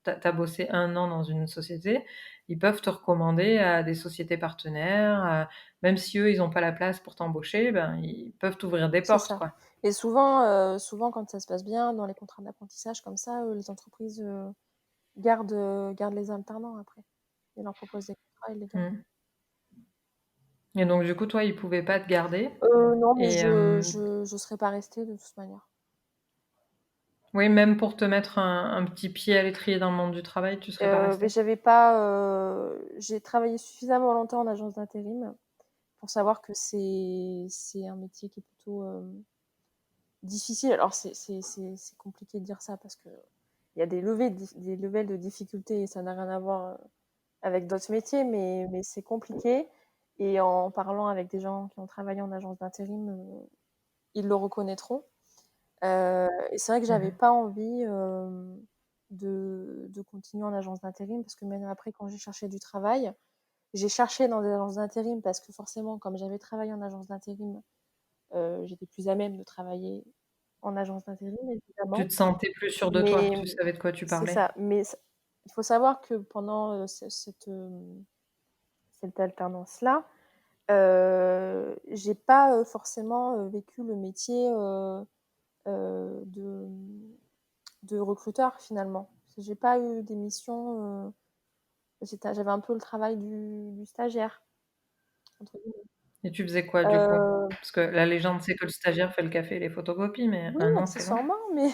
[SPEAKER 1] tu as bossé 1 an dans une société, ils peuvent te recommander à des sociétés partenaires, même si eux, ils ont pas la place pour t'embaucher, ben, ils peuvent t'ouvrir des
[SPEAKER 3] C'est
[SPEAKER 1] portes,
[SPEAKER 3] ça.
[SPEAKER 1] quoi.
[SPEAKER 3] Et souvent quand ça se passe bien dans les contrats d'apprentissage comme ça, les entreprises, gardent les alternants après. Ils leur proposent des contrats, ils les gardent.
[SPEAKER 1] Mmh. Et donc du coup, toi, ils pouvaient pas te garder
[SPEAKER 3] Non, mais
[SPEAKER 1] et
[SPEAKER 3] je serais pas restée de toute manière.
[SPEAKER 1] oui, même pour te mettre un petit pied à l'étrier dans le monde du travail, tu serais pas
[SPEAKER 3] Mais
[SPEAKER 1] restée?
[SPEAKER 3] j'avais pas, j'ai travaillé suffisamment longtemps en agence d'intérim pour savoir que c'est un métier qui est plutôt, difficile. Alors c'est compliqué de dire ça parce qu'il y a des levels de difficulté et ça n'a rien à voir, avec d'autres métiers, mais c'est compliqué et en parlant avec des gens qui ont travaillé en agence d'intérim, ils le reconnaîtront. Et c'est vrai que
[SPEAKER 1] Mmh
[SPEAKER 3] j'avais
[SPEAKER 1] mh.
[SPEAKER 3] pas envie, de continuer en agence d'intérim parce que même après quand j'ai cherché dans des agences d'intérim parce que forcément comme j'avais travaillé en agence d'intérim, j'étais plus à même de travailler en agence d'intérim
[SPEAKER 1] Tu
[SPEAKER 3] évidemment.
[SPEAKER 1] te sentais plus sûre de toi,
[SPEAKER 3] Mais
[SPEAKER 1] tu savais de quoi tu
[SPEAKER 3] c'est
[SPEAKER 1] parlais?
[SPEAKER 3] ça, il faut savoir que pendant, cette alternance-là, j'ai pas, forcément, vécu le métier, de recruteur finalement. Parce que j'ai pas eu des missions, j'avais un peu le travail du «stagiaire» entre guillemets.
[SPEAKER 1] Et tu faisais quoi du coup?
[SPEAKER 3] Heu,
[SPEAKER 1] Parce que la légende, c'est que le stagiaire fait le café et les photocopies, mais
[SPEAKER 3] oui,
[SPEAKER 1] 1 an, c'est long.
[SPEAKER 3] accessoirement, mais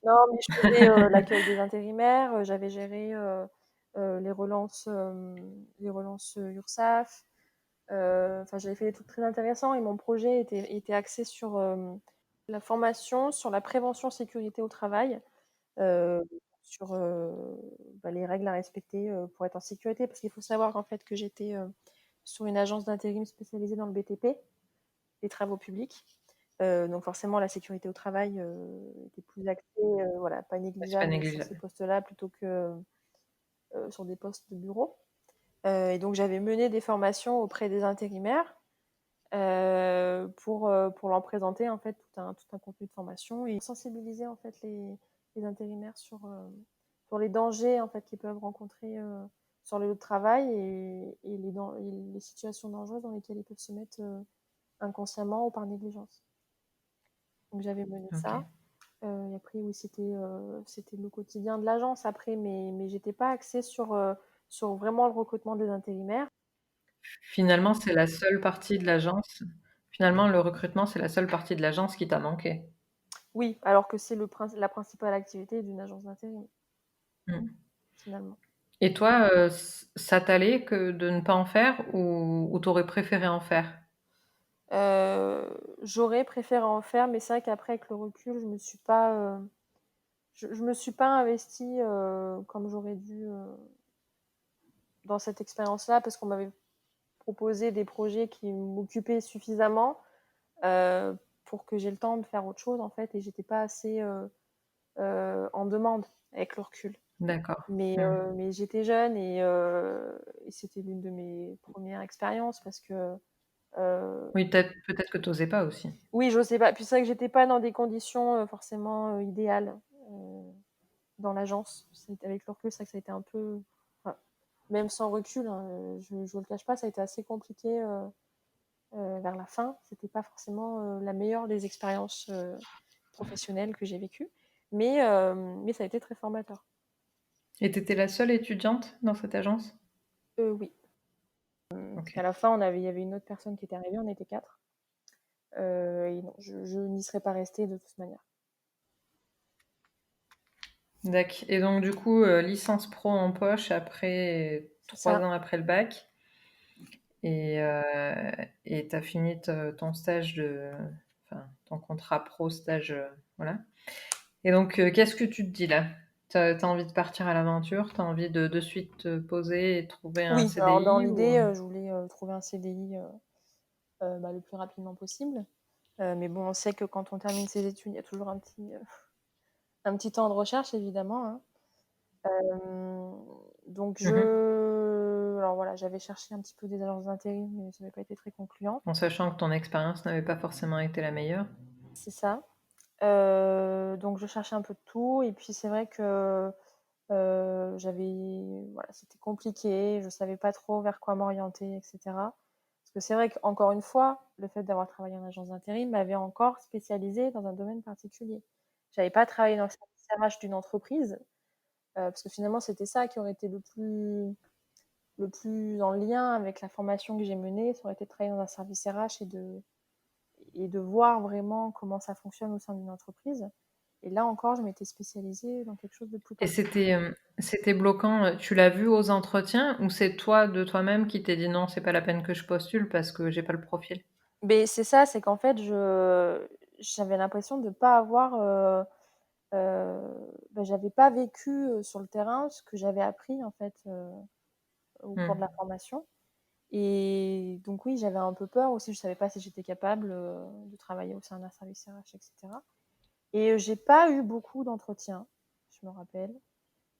[SPEAKER 3] non, mais je faisais, l'accueil des intérimaires, j'avais géré, les relances, URSSAF, enfin j'avais fait des trucs très intéressants et mon projet était axé sur, la formation sur la prévention sécurité au travail. Heu, sur, les règles à respecter, pour être en sécurité. Parce qu'il faut savoir qu'en fait que j'étais, sur une agence d'intérim spécialisée dans le BTP, les travaux publics. Donc forcément la sécurité au travail, était plus axée, voilà, pas
[SPEAKER 1] Ouais, c'est pas
[SPEAKER 3] négligeable sur ces
[SPEAKER 1] négligeable.
[SPEAKER 3] postes-là plutôt que, sur des postes de bureau. Et donc j'avais mené des formations auprès des intérimaires, pour leur présenter en fait tout un contenu de formation et sensibiliser en fait les intérimaires sur les dangers en fait qu'ils peuvent rencontrer, sur le lieu de travail et les situations dangereuses dans lesquelles ils peuvent se mettre, inconsciemment ou par négligence. Donc j'avais mené
[SPEAKER 1] OK.
[SPEAKER 3] ça, et après oui c'était le quotidien de l'agence après, mais j'étais pas axée sur vraiment le recrutement des intérimaires.
[SPEAKER 1] Finalement, c'est la seule partie de l'agence finalement, le recrutement, c'est la seule partie de l'agence qui t'a manqué?
[SPEAKER 3] Oui, alors que c'est la principale activité d'une agence d'intérim,
[SPEAKER 1] Mmh.
[SPEAKER 3] finalement.
[SPEAKER 1] Et toi, ça t'allait que de ne pas en faire ou tu aurais préféré en faire?
[SPEAKER 3] J'aurais préféré en faire, mais c'est vrai qu'après avec le recul, je me suis pas investie, comme j'aurais dû, dans cette expérience-là parce qu'on m'avait proposé des projets qui m'occupaient suffisamment, pour que j'ai le temps de faire autre chose, en fait et j'étais pas assez, en demande avec le recul.
[SPEAKER 1] D'accord.
[SPEAKER 3] Mais
[SPEAKER 1] Mmh.
[SPEAKER 3] mais j'étais jeune et c'était l'une de mes premières expériences parce que, heu
[SPEAKER 1] Oui, peut-être que tu osais pas aussi.
[SPEAKER 3] oui, j'osais pas. Puis c'est vrai que j'étais pas dans des conditions, forcément, idéales, dans l'agence. C'était avec le recul, c'est vrai que ça a été un peu enfin, même sans recul, hein, je vous le cache pas, ça a été assez compliqué, vers la fin. C'était pas forcément, la meilleure des expériences, professionnelles que j'ai vécues, mais ça a été très formateur.
[SPEAKER 1] Et tu étais la seule étudiante dans cette agence?
[SPEAKER 3] Oui, parce qu'à
[SPEAKER 1] OK.
[SPEAKER 3] la fin, il y avait une autre personne qui était arrivée, on était 4, et non, je n'y serais pas restée de toute manière.
[SPEAKER 1] Et donc du coup, licence pro en poche après
[SPEAKER 3] C'est
[SPEAKER 1] 3
[SPEAKER 3] ça.
[SPEAKER 1] ans après le bac et tu as fini te ton stage enfin, ton contrat pro stage, voilà et donc qu'est-ce que tu te dis là? Tu as envie de partir à l'aventure? Tu as envie de suite te poser et trouver un
[SPEAKER 3] Oui, alors dans
[SPEAKER 1] CDI ou?
[SPEAKER 3] l'idée, je voulais, trouver un CDI, le plus rapidement possible. Mais bon, on sait que quand on termine ses études, il y a toujours un petit temps de recherche évidemment, hein. Donc
[SPEAKER 1] Mmh mh.
[SPEAKER 3] alors voilà, j'avais cherché un petit peu des agences d'intérim, mais ça n'avait pas été très concluant.
[SPEAKER 1] En sachant que ton expérience n'avait pas forcément été la meilleure.
[SPEAKER 3] C'est ça. Donc je cherchais un peu de tout et puis c'est vrai que, voilà, c'était compliqué, je savais pas trop vers quoi m'orienter et cetera. Parce que c'est vrai qu'encore une fois, le fait d'avoir travaillé en agence d'intérim m'avait encore spécialisée dans un domaine particulier. J'avais pas travaillé dans le service RH d'une entreprise, parce que finalement c'était ça qui aurait été le plus en lien avec la formation que j'ai menée, ça aurait été de travailler dans un service RH et de voir vraiment comment ça fonctionne au sein d'une entreprise. Et là encore, je m'étais spécialisée dans quelque chose de plus
[SPEAKER 1] Et
[SPEAKER 3] particulier.
[SPEAKER 1] c'était bloquant, tu l'as vu aux entretiens ou c'est toi, de toi-même, qui t'es dit: «Non, c'est pas la peine que je postule parce que j'ai pas le profil»?
[SPEAKER 3] Mais c'est ça, c'est qu'en fait, j'avais l'impression de pas avoir, j'avais pas vécu, sur le terrain ce que j'avais appris en fait, au cours de la
[SPEAKER 1] Mmh.
[SPEAKER 3] formation. Et donc oui, j'avais un peu peur aussi, je savais pas si j'étais capable, de travailler au sein d'un service RH et cetera. Et j'ai pas eu beaucoup d'entretiens, je me rappelle.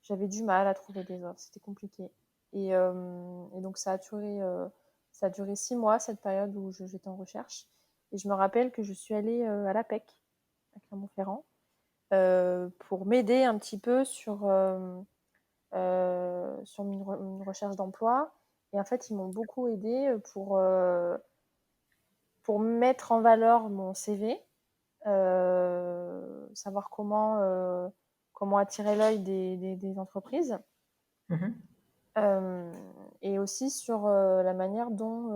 [SPEAKER 3] J'avais du mal à trouver des offres, c'était compliqué. Et donc ça a duré 6 mois, cette période où j'étais en recherche. Et je me rappelle que je suis allée, à l'APEC, à Clermont-Ferrand, pour m'aider un petit peu sur une recherche d'emploi. Et en fait, ils m'ont beaucoup aidée, pour mettre en valeur mon CV, savoir comment attirer l'œil des entreprises.
[SPEAKER 1] Mmh.
[SPEAKER 3] Euh, et aussi sur la manière dont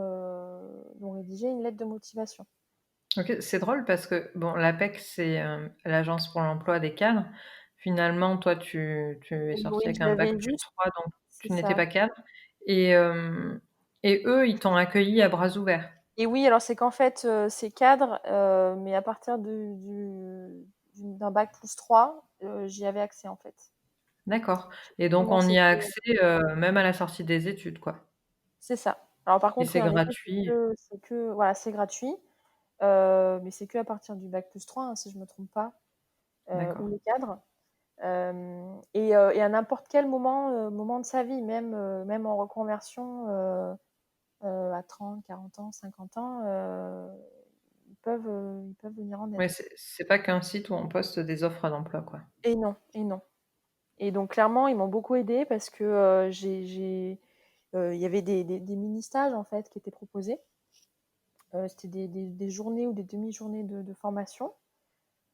[SPEAKER 3] rédiger une lettre de motivation.
[SPEAKER 1] OK, c'est drôle parce que bon, l'APEC, c'est, l'Agence pour l'emploi des cadres. Finalement, toi, tu es sortie
[SPEAKER 3] Oui,
[SPEAKER 1] avec
[SPEAKER 3] je
[SPEAKER 1] un
[SPEAKER 3] l'avais
[SPEAKER 1] bac
[SPEAKER 3] vu,
[SPEAKER 1] plus 3, donc
[SPEAKER 3] c'est
[SPEAKER 1] tu n'étais
[SPEAKER 3] ça.
[SPEAKER 1] pas cadre et hem et eux, ils t'ont accueilli à bras ouverts?
[SPEAKER 3] Et oui, alors c'est qu'en fait, c'est cadre, mais à partir d'un bac plus 3, j'y avais accès en fait.
[SPEAKER 1] D'accord et donc
[SPEAKER 3] Sinon,
[SPEAKER 1] on y a
[SPEAKER 3] c'était.
[SPEAKER 1] accès, même à la sortie des études, quoi?
[SPEAKER 3] C'est ça. Alors par
[SPEAKER 1] Et
[SPEAKER 3] contre,
[SPEAKER 1] c'est
[SPEAKER 3] oui, en effet,
[SPEAKER 1] gratuit?
[SPEAKER 3] voilà, c'est gratuit, mais c'est que à partir du bac plus 3, hein, si je me trompe pas, ou
[SPEAKER 1] D'accord.
[SPEAKER 3] les cadres. Et à n'importe quel moment de sa vie, même en reconversion, à 30, 40 ans, 50 ans, ils peuvent venir en aide.
[SPEAKER 1] Ouais, c'est pas qu'un site où on poste des offres d'emploi, quoi.
[SPEAKER 3] Et non, et non. Et donc clairement, ils m'ont beaucoup aidée parce que il y avait des mini-stages en fait qui étaient proposés. C'était des journées ou des demi-journées de formation.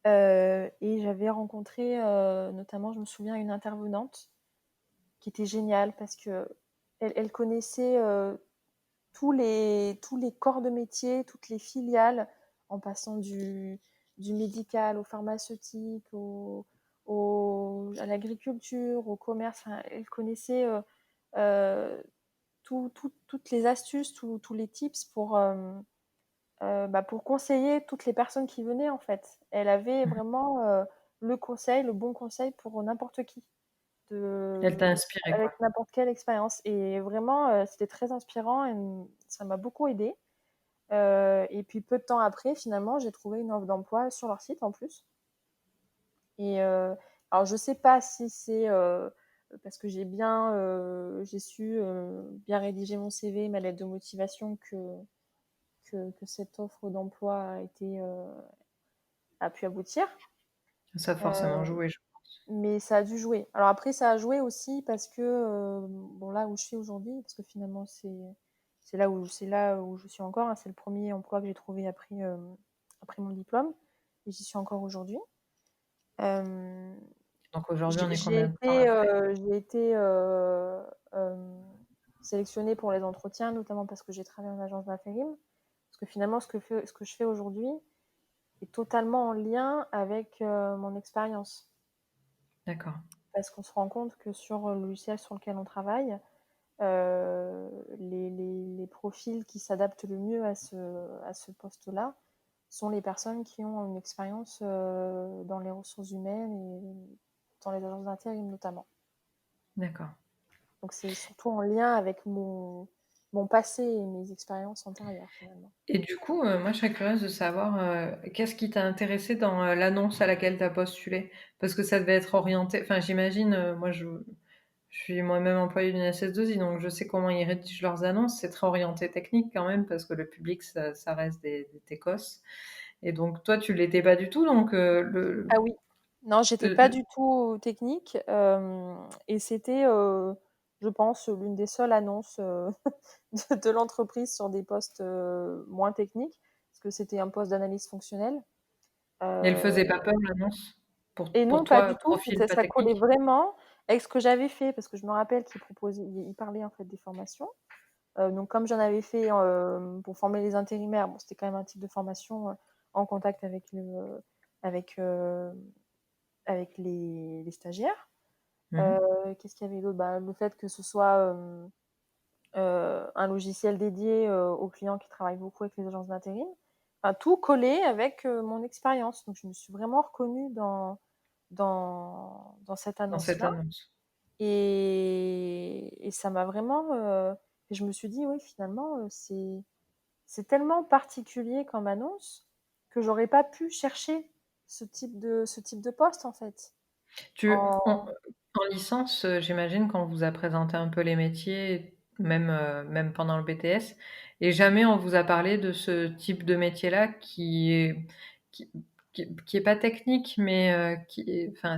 [SPEAKER 3] Et j'avais rencontré, notamment, je me souviens, une intervenante qui était géniale parce que elle connaissait, tous les corps de métier, toutes les filiales, en passant du médical au pharmaceutique, à l'agriculture, au commerce. Enfin, elle connaissait, euh, toutes les astuces, tous les tips pour conseiller toutes les personnes qui venaient en fait. Elle avait
[SPEAKER 1] Mmh.
[SPEAKER 3] vraiment, le bon conseil pour n'importe qui,
[SPEAKER 1] Elle t'a
[SPEAKER 3] de
[SPEAKER 1] inspiré, quoi.
[SPEAKER 3] avec n'importe quelle expérience. Et vraiment, c'était très inspirant et ça m'a beaucoup aidée. Et puis peu de temps après, finalement, j'ai trouvé une offre d'emploi sur leur site en plus. Et alors je sais pas si c'est, parce que j'ai su, bien rédiger mon CV, ma lettre de motivation que cette offre d'emploi a pu aboutir.
[SPEAKER 1] Ça a forcément
[SPEAKER 3] Euh,
[SPEAKER 1] joué, je
[SPEAKER 3] mais ça a dû jouer. Alors après, ça a joué aussi parce que, bon, là où je suis aujourd'hui, parce que finalement, c'est là où je suis encore, hein, c'est le premier emploi que j'ai trouvé après mon diplôme, et j'y suis encore aujourd'hui. Euh,
[SPEAKER 1] donc aujourd'hui,
[SPEAKER 3] j'ai
[SPEAKER 1] on est
[SPEAKER 3] j'ai
[SPEAKER 1] combien de temps
[SPEAKER 3] été,
[SPEAKER 1] après?
[SPEAKER 3] euh, sélectionnée pour les entretiens, notamment parce que j'ai travaillé en agence d'intérim. Parce que finalement, ce que je fais aujourd'hui est totalement en lien avec mon expérience.
[SPEAKER 1] D'accord.
[SPEAKER 3] Parce qu'on se rend compte que sur le logiciel sur lequel on travaille, les profils qui s'adaptent le mieux à ce poste-là sont les personnes qui ont une expérience dans les ressources humaines et dans les agences d'intérim notamment.
[SPEAKER 1] D'accord.
[SPEAKER 3] Donc c'est surtout en lien avec mon passé et mes expériences antérieures finalement.
[SPEAKER 1] Et du coup, moi, je serais curieuse de savoir, qu'est-ce qui t'a intéressé dans, l'annonce à laquelle tu as postulé? Parce que ça devait être orienté enfin, j'imagine, moi, je Je suis moi-même employée d'une SS2I, donc je sais comment ils rédigent leurs annonces. C'est très orienté technique quand même, parce que le public, ça reste des techos. Et donc toi, tu l'étais pas du tout, donc
[SPEAKER 3] Ah oui. Non, j'étais pas
[SPEAKER 1] le-
[SPEAKER 3] du tout technique, et c'était, je pense, l'une des seules annonces de l'entreprise sur des postes moins techniques, parce que c'était un poste d'analyse fonctionnelle.
[SPEAKER 1] et elle
[SPEAKER 3] Euh,
[SPEAKER 1] faisait pas peur l'annonce
[SPEAKER 3] et
[SPEAKER 1] pour
[SPEAKER 3] non, pas
[SPEAKER 1] toi,
[SPEAKER 3] du tout.
[SPEAKER 1] profil pas
[SPEAKER 3] Ça collait
[SPEAKER 1] technique.
[SPEAKER 3] vraiment avec ce que j'avais fait, parce que je me rappelle qu'il proposait, il parlait en fait des formations. Donc, comme j'en avais fait pour former les intérimaires, bon, c'était quand même un type de formation en contact avec, euh, avec les stagiaires.
[SPEAKER 1] Mhm.
[SPEAKER 3] Qu'est-ce qu'il y avait d'autre? Bah, le fait que ce soit un logiciel dédié aux clients qui travaillent beaucoup avec les agences d'intérim. Enfin, tout collé avec mon expérience. Donc, je me suis vraiment reconnue dans cette
[SPEAKER 1] Dans cette
[SPEAKER 3] annonce-là.
[SPEAKER 1] annonce.
[SPEAKER 3] Et ça m'a vraiment. Et je me suis dit, oui, finalement, c'est tellement particulier comme annonce que j'aurais pas pu chercher ce type de poste, en fait.
[SPEAKER 1] Tu, en,
[SPEAKER 3] En...
[SPEAKER 1] en licence, j'imagine qu'on vous a présenté un peu les métiers, même pendant le BTS, et jamais on vous a parlé de ce type de métier-là qui, qui est pas technique, mais enfin,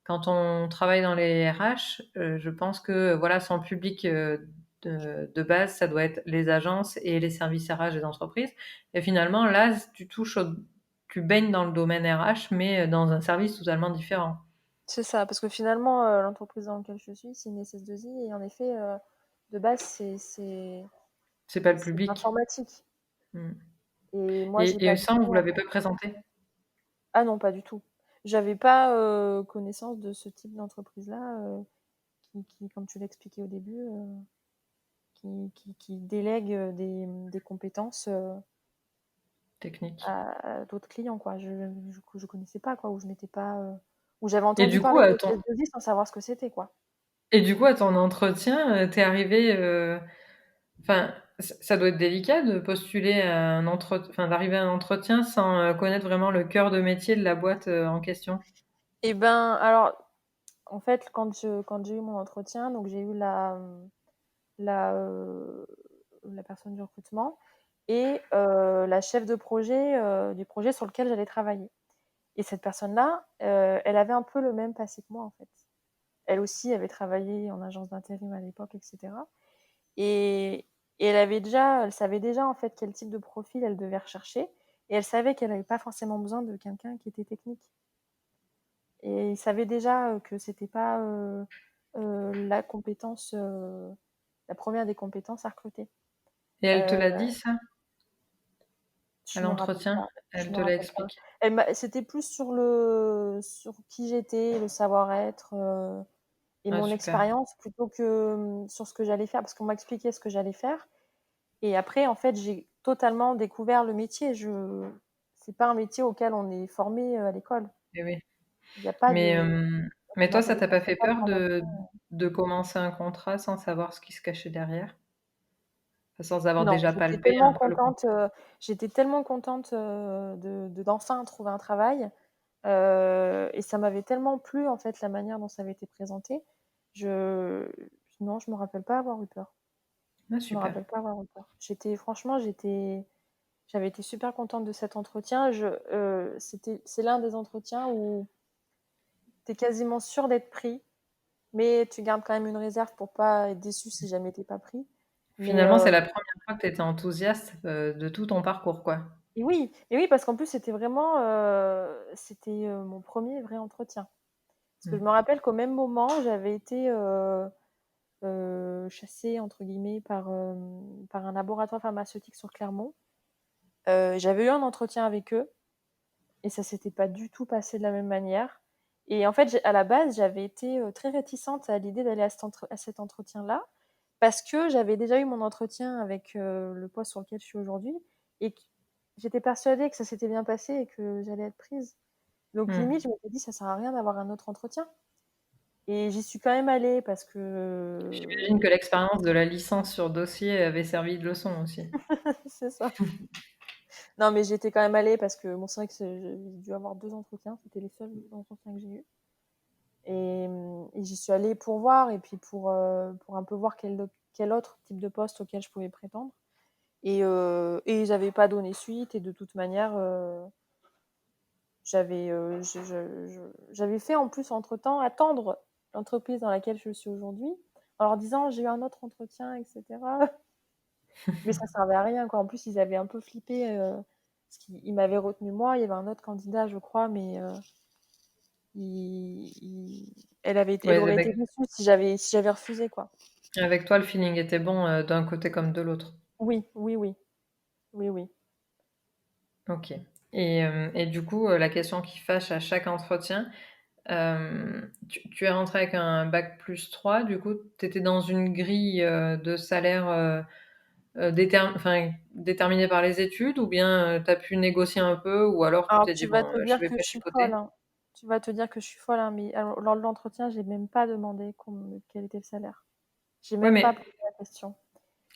[SPEAKER 1] quand on travaille dans les RH, je pense que voilà, son public de base, ça doit être les agences et les services RH des entreprises. Et finalement, là, tu baignes dans le domaine RH, mais dans un service totalement différent.
[SPEAKER 3] C'est ça, parce que finalement, l'entreprise dans laquelle je suis, c'est une SS2I, et en effet, de base,
[SPEAKER 1] C'est pas le
[SPEAKER 3] c'est de
[SPEAKER 1] public.
[SPEAKER 3] l'informatique.
[SPEAKER 1] Mm.
[SPEAKER 3] Et moi, j'ai
[SPEAKER 1] Et
[SPEAKER 3] pas du
[SPEAKER 1] ça, on
[SPEAKER 3] tout
[SPEAKER 1] vous l'avait pas présenté.
[SPEAKER 3] Ah non, pas du tout. J'avais pas connaissance de ce type d'entreprise-là, comme tu l'expliquais au début, qui délègue des compétences
[SPEAKER 1] Technique.
[SPEAKER 3] à d'autres clients, quoi. Je connaissais pas, quoi, ou je m'étais pas, ou j'avais
[SPEAKER 1] Et
[SPEAKER 3] entendu
[SPEAKER 1] du coup,
[SPEAKER 3] parler de SS2I sans savoir ce que c'était, quoi.
[SPEAKER 1] à ton entretien, t'es arrivé, enfin, ça doit être délicat de postuler à enfin, d'arriver à un entretien sans connaître vraiment le cœur de métier de la boîte en question.
[SPEAKER 3] Eh ben, alors, en fait, quand j'ai eu mon entretien, donc j'ai eu la, euh, la personne du recrutement et la chef de projet du projet sur lequel j'allais travailler. Et cette personne-là, elle avait un peu le même passé que moi, en fait. Elle aussi avait travaillé en agence d'intérim à l'époque, etc. Et, et elle savait déjà en fait quel type de profil elle devait rechercher. Et elle savait qu'elle n'avait pas forcément besoin de quelqu'un qui était technique. Et il savait déjà que c'était pas la compétence, la première des compétences à recruter.
[SPEAKER 1] Et elle te
[SPEAKER 3] Euh,
[SPEAKER 1] l'a dit, ça, à
[SPEAKER 3] je me rappelle
[SPEAKER 1] l'entretien?
[SPEAKER 3] pas. Je
[SPEAKER 1] Elle
[SPEAKER 3] me
[SPEAKER 1] te l'a
[SPEAKER 3] rappelle pas.
[SPEAKER 1] expliqué?
[SPEAKER 3] C'était plus sur qui j'étais, le savoir-être et
[SPEAKER 1] Ah,
[SPEAKER 3] mon
[SPEAKER 1] super.
[SPEAKER 3] expérience plutôt que sur ce que j'allais faire, parce qu'on m'a expliqué ce que j'allais faire. Et après, en fait, j'ai totalement découvert le métier. C'est pas un métier auquel on est formé à l'école.
[SPEAKER 1] Eh oui.
[SPEAKER 3] Il n'y a pas
[SPEAKER 1] Mais,
[SPEAKER 3] de
[SPEAKER 1] mais toi, ça t'a pas
[SPEAKER 3] il y a
[SPEAKER 1] fait
[SPEAKER 3] pas de
[SPEAKER 1] peur
[SPEAKER 3] formation.
[SPEAKER 1] de commencer un contrat sans savoir ce qui se cachait derrière? Enfin, sans avoir
[SPEAKER 3] Non,
[SPEAKER 1] déjà palpé un peu le contenu?
[SPEAKER 3] j'étais tellement contente d'enfin trouver un travail. Et ça m'avait tellement plu, en fait, la manière dont ça avait été présenté. Je, non, je me rappelle pas avoir eu peur.
[SPEAKER 1] Ah,
[SPEAKER 3] Je me
[SPEAKER 1] super.
[SPEAKER 3] rappelle pas avoir eu peur. Franchement, j'avais été super contente de cet entretien. C'est l'un des entretiens où tu es quasiment sûr d'être pris, mais tu gardes quand même une réserve pour pas être déçu si jamais t'es pas pris. Mais
[SPEAKER 1] Finalement, c'est la première fois que tu étais enthousiaste, de tout ton parcours, quoi.
[SPEAKER 3] et oui, parce qu'en plus c'était vraiment, mon premier vrai entretien. Parce que je
[SPEAKER 1] Mmh.
[SPEAKER 3] me rappelle qu'au même moment, j'avais été chassée entre guillemets par un laboratoire pharmaceutique sur Clermont. J'avais eu un entretien avec eux et ça s'était pas du tout passé de la même manière. Et en fait, à la base, j'avais été très réticente à l'idée d'aller à cet entretien-là parce que j'avais déjà eu mon entretien avec le poste sur lequel je suis aujourd'hui et que j'étais persuadée que ça s'était bien passé et que j'allais être prise. Donc
[SPEAKER 1] Mmh.
[SPEAKER 3] limite, je m'étais dit, ça sert à rien d'avoir un autre entretien. Et j'y suis quand même allée parce
[SPEAKER 1] J'imagine
[SPEAKER 3] que
[SPEAKER 1] que l'expérience de la licence sur dossier avait servi de leçon aussi.
[SPEAKER 3] c'est ça. Non, mais j'étais quand même allée parce que bon, c'est vrai que j'ai dû avoir 2 entretiens, c'était les seuls entretiens que j'ai eus. Et j'y suis allée pour voir et puis pour un peu voir quel autre type de poste auquel je pouvais prétendre. Et ils n'avaient pas donné suite et de toute manière, j'avais fait en plus entre-temps attendre l'entreprise dans laquelle je suis aujourd'hui en leur disant: «J'ai eu un autre entretien et cetera». Mais ça servait à rien, quoi. En plus, ils avaient un peu flippé, parce qu'ils m'avaient retenue moi, il y avait un autre candidat, je crois, mais elle
[SPEAKER 1] Ouais,
[SPEAKER 3] aurait été déçue si j'avais refusé, quoi.
[SPEAKER 1] avec toi, le feeling était bon, d'un côté comme de l'autre.
[SPEAKER 3] Oui, oui, oui. Oui, oui.
[SPEAKER 1] OK. Et du coup, la question qui fâche à chaque entretien, tu es rentré avec un bac+3, du coup, tu étais dans une grille, de salaire, déterminée par les études ou bien, tu as pu négocier un peu ou alors tu
[SPEAKER 3] Alors
[SPEAKER 1] t'es dit:
[SPEAKER 3] tu
[SPEAKER 1] «Bon,
[SPEAKER 3] vas te
[SPEAKER 1] je
[SPEAKER 3] dire
[SPEAKER 1] vais
[SPEAKER 3] que
[SPEAKER 1] pas
[SPEAKER 3] je suis folle,
[SPEAKER 1] chipoter»?
[SPEAKER 3] hein. Tu vas te dire que je suis folle, hein, mais alors lors de l'entretien, j'ai même pas demandé quel était le salaire. J'ai
[SPEAKER 1] Ouais,
[SPEAKER 3] même pas
[SPEAKER 1] mais
[SPEAKER 3] posé la question.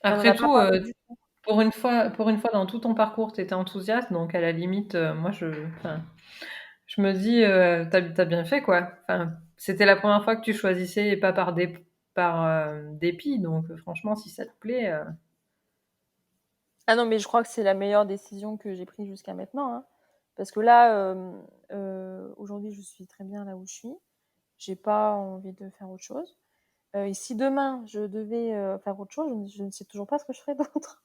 [SPEAKER 3] Et on en
[SPEAKER 1] après
[SPEAKER 3] a pas
[SPEAKER 1] tout,
[SPEAKER 3] parlé du tout.
[SPEAKER 1] pour une fois dans tout ton parcours, tu étais enthousiaste, donc à la limite, moi je me dis, tu as bien fait, quoi. Enfin, c'était la première fois que tu choisissais et pas par dépit, donc franchement, si ça te plaît,
[SPEAKER 3] Ah non, mais je crois que c'est la meilleure décision que j'ai prise jusqu'à maintenant, hein. Parce que là, aujourd'hui, je suis très bien là où je suis. J'ai pas envie de faire autre chose. Et si demain je devais, faire autre chose, je ne sais toujours pas ce que je ferais d'autre.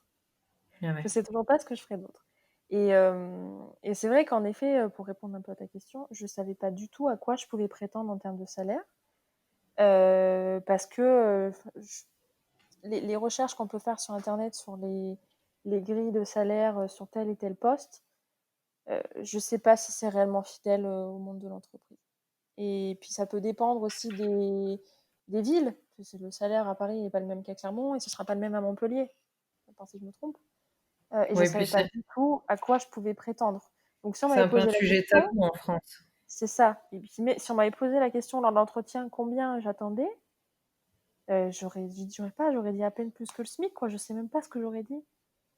[SPEAKER 1] ah
[SPEAKER 3] Je
[SPEAKER 1] ouais.
[SPEAKER 3] sais toujours pas ce que je ferais d'autre. Et c'est vrai qu'en effet, pour répondre un peu à ta question, je savais pas du tout à quoi je pouvais prétendre en termes de salaire, parce que, j les recherches qu'on peut faire sur internet sur les grilles de salaire, sur tel et tel poste, je sais pas si c'est réellement fidèle, au monde de l'entreprise. Et puis ça peut dépendre aussi des villes. Le salaire à Paris n'est pas le même qu'à Clermont et ce sera pas le même à Montpellier, à part si je me trompe. Et je
[SPEAKER 1] Oui,
[SPEAKER 3] savais
[SPEAKER 1] puis
[SPEAKER 3] pas
[SPEAKER 1] c'est
[SPEAKER 3] du tout à quoi je pouvais prétendre. Donc si on
[SPEAKER 1] c'est
[SPEAKER 3] m'avait
[SPEAKER 1] un peu un
[SPEAKER 3] posé la
[SPEAKER 1] sujet
[SPEAKER 3] question,
[SPEAKER 1] tabou en France.
[SPEAKER 3] c'est ça. Et puis mais si on m'avait posé la question lors de l'entretien combien j'attendais, j'aurais dit à peine plus que le SMIC, quoi. Je sais même pas ce que j'aurais dit.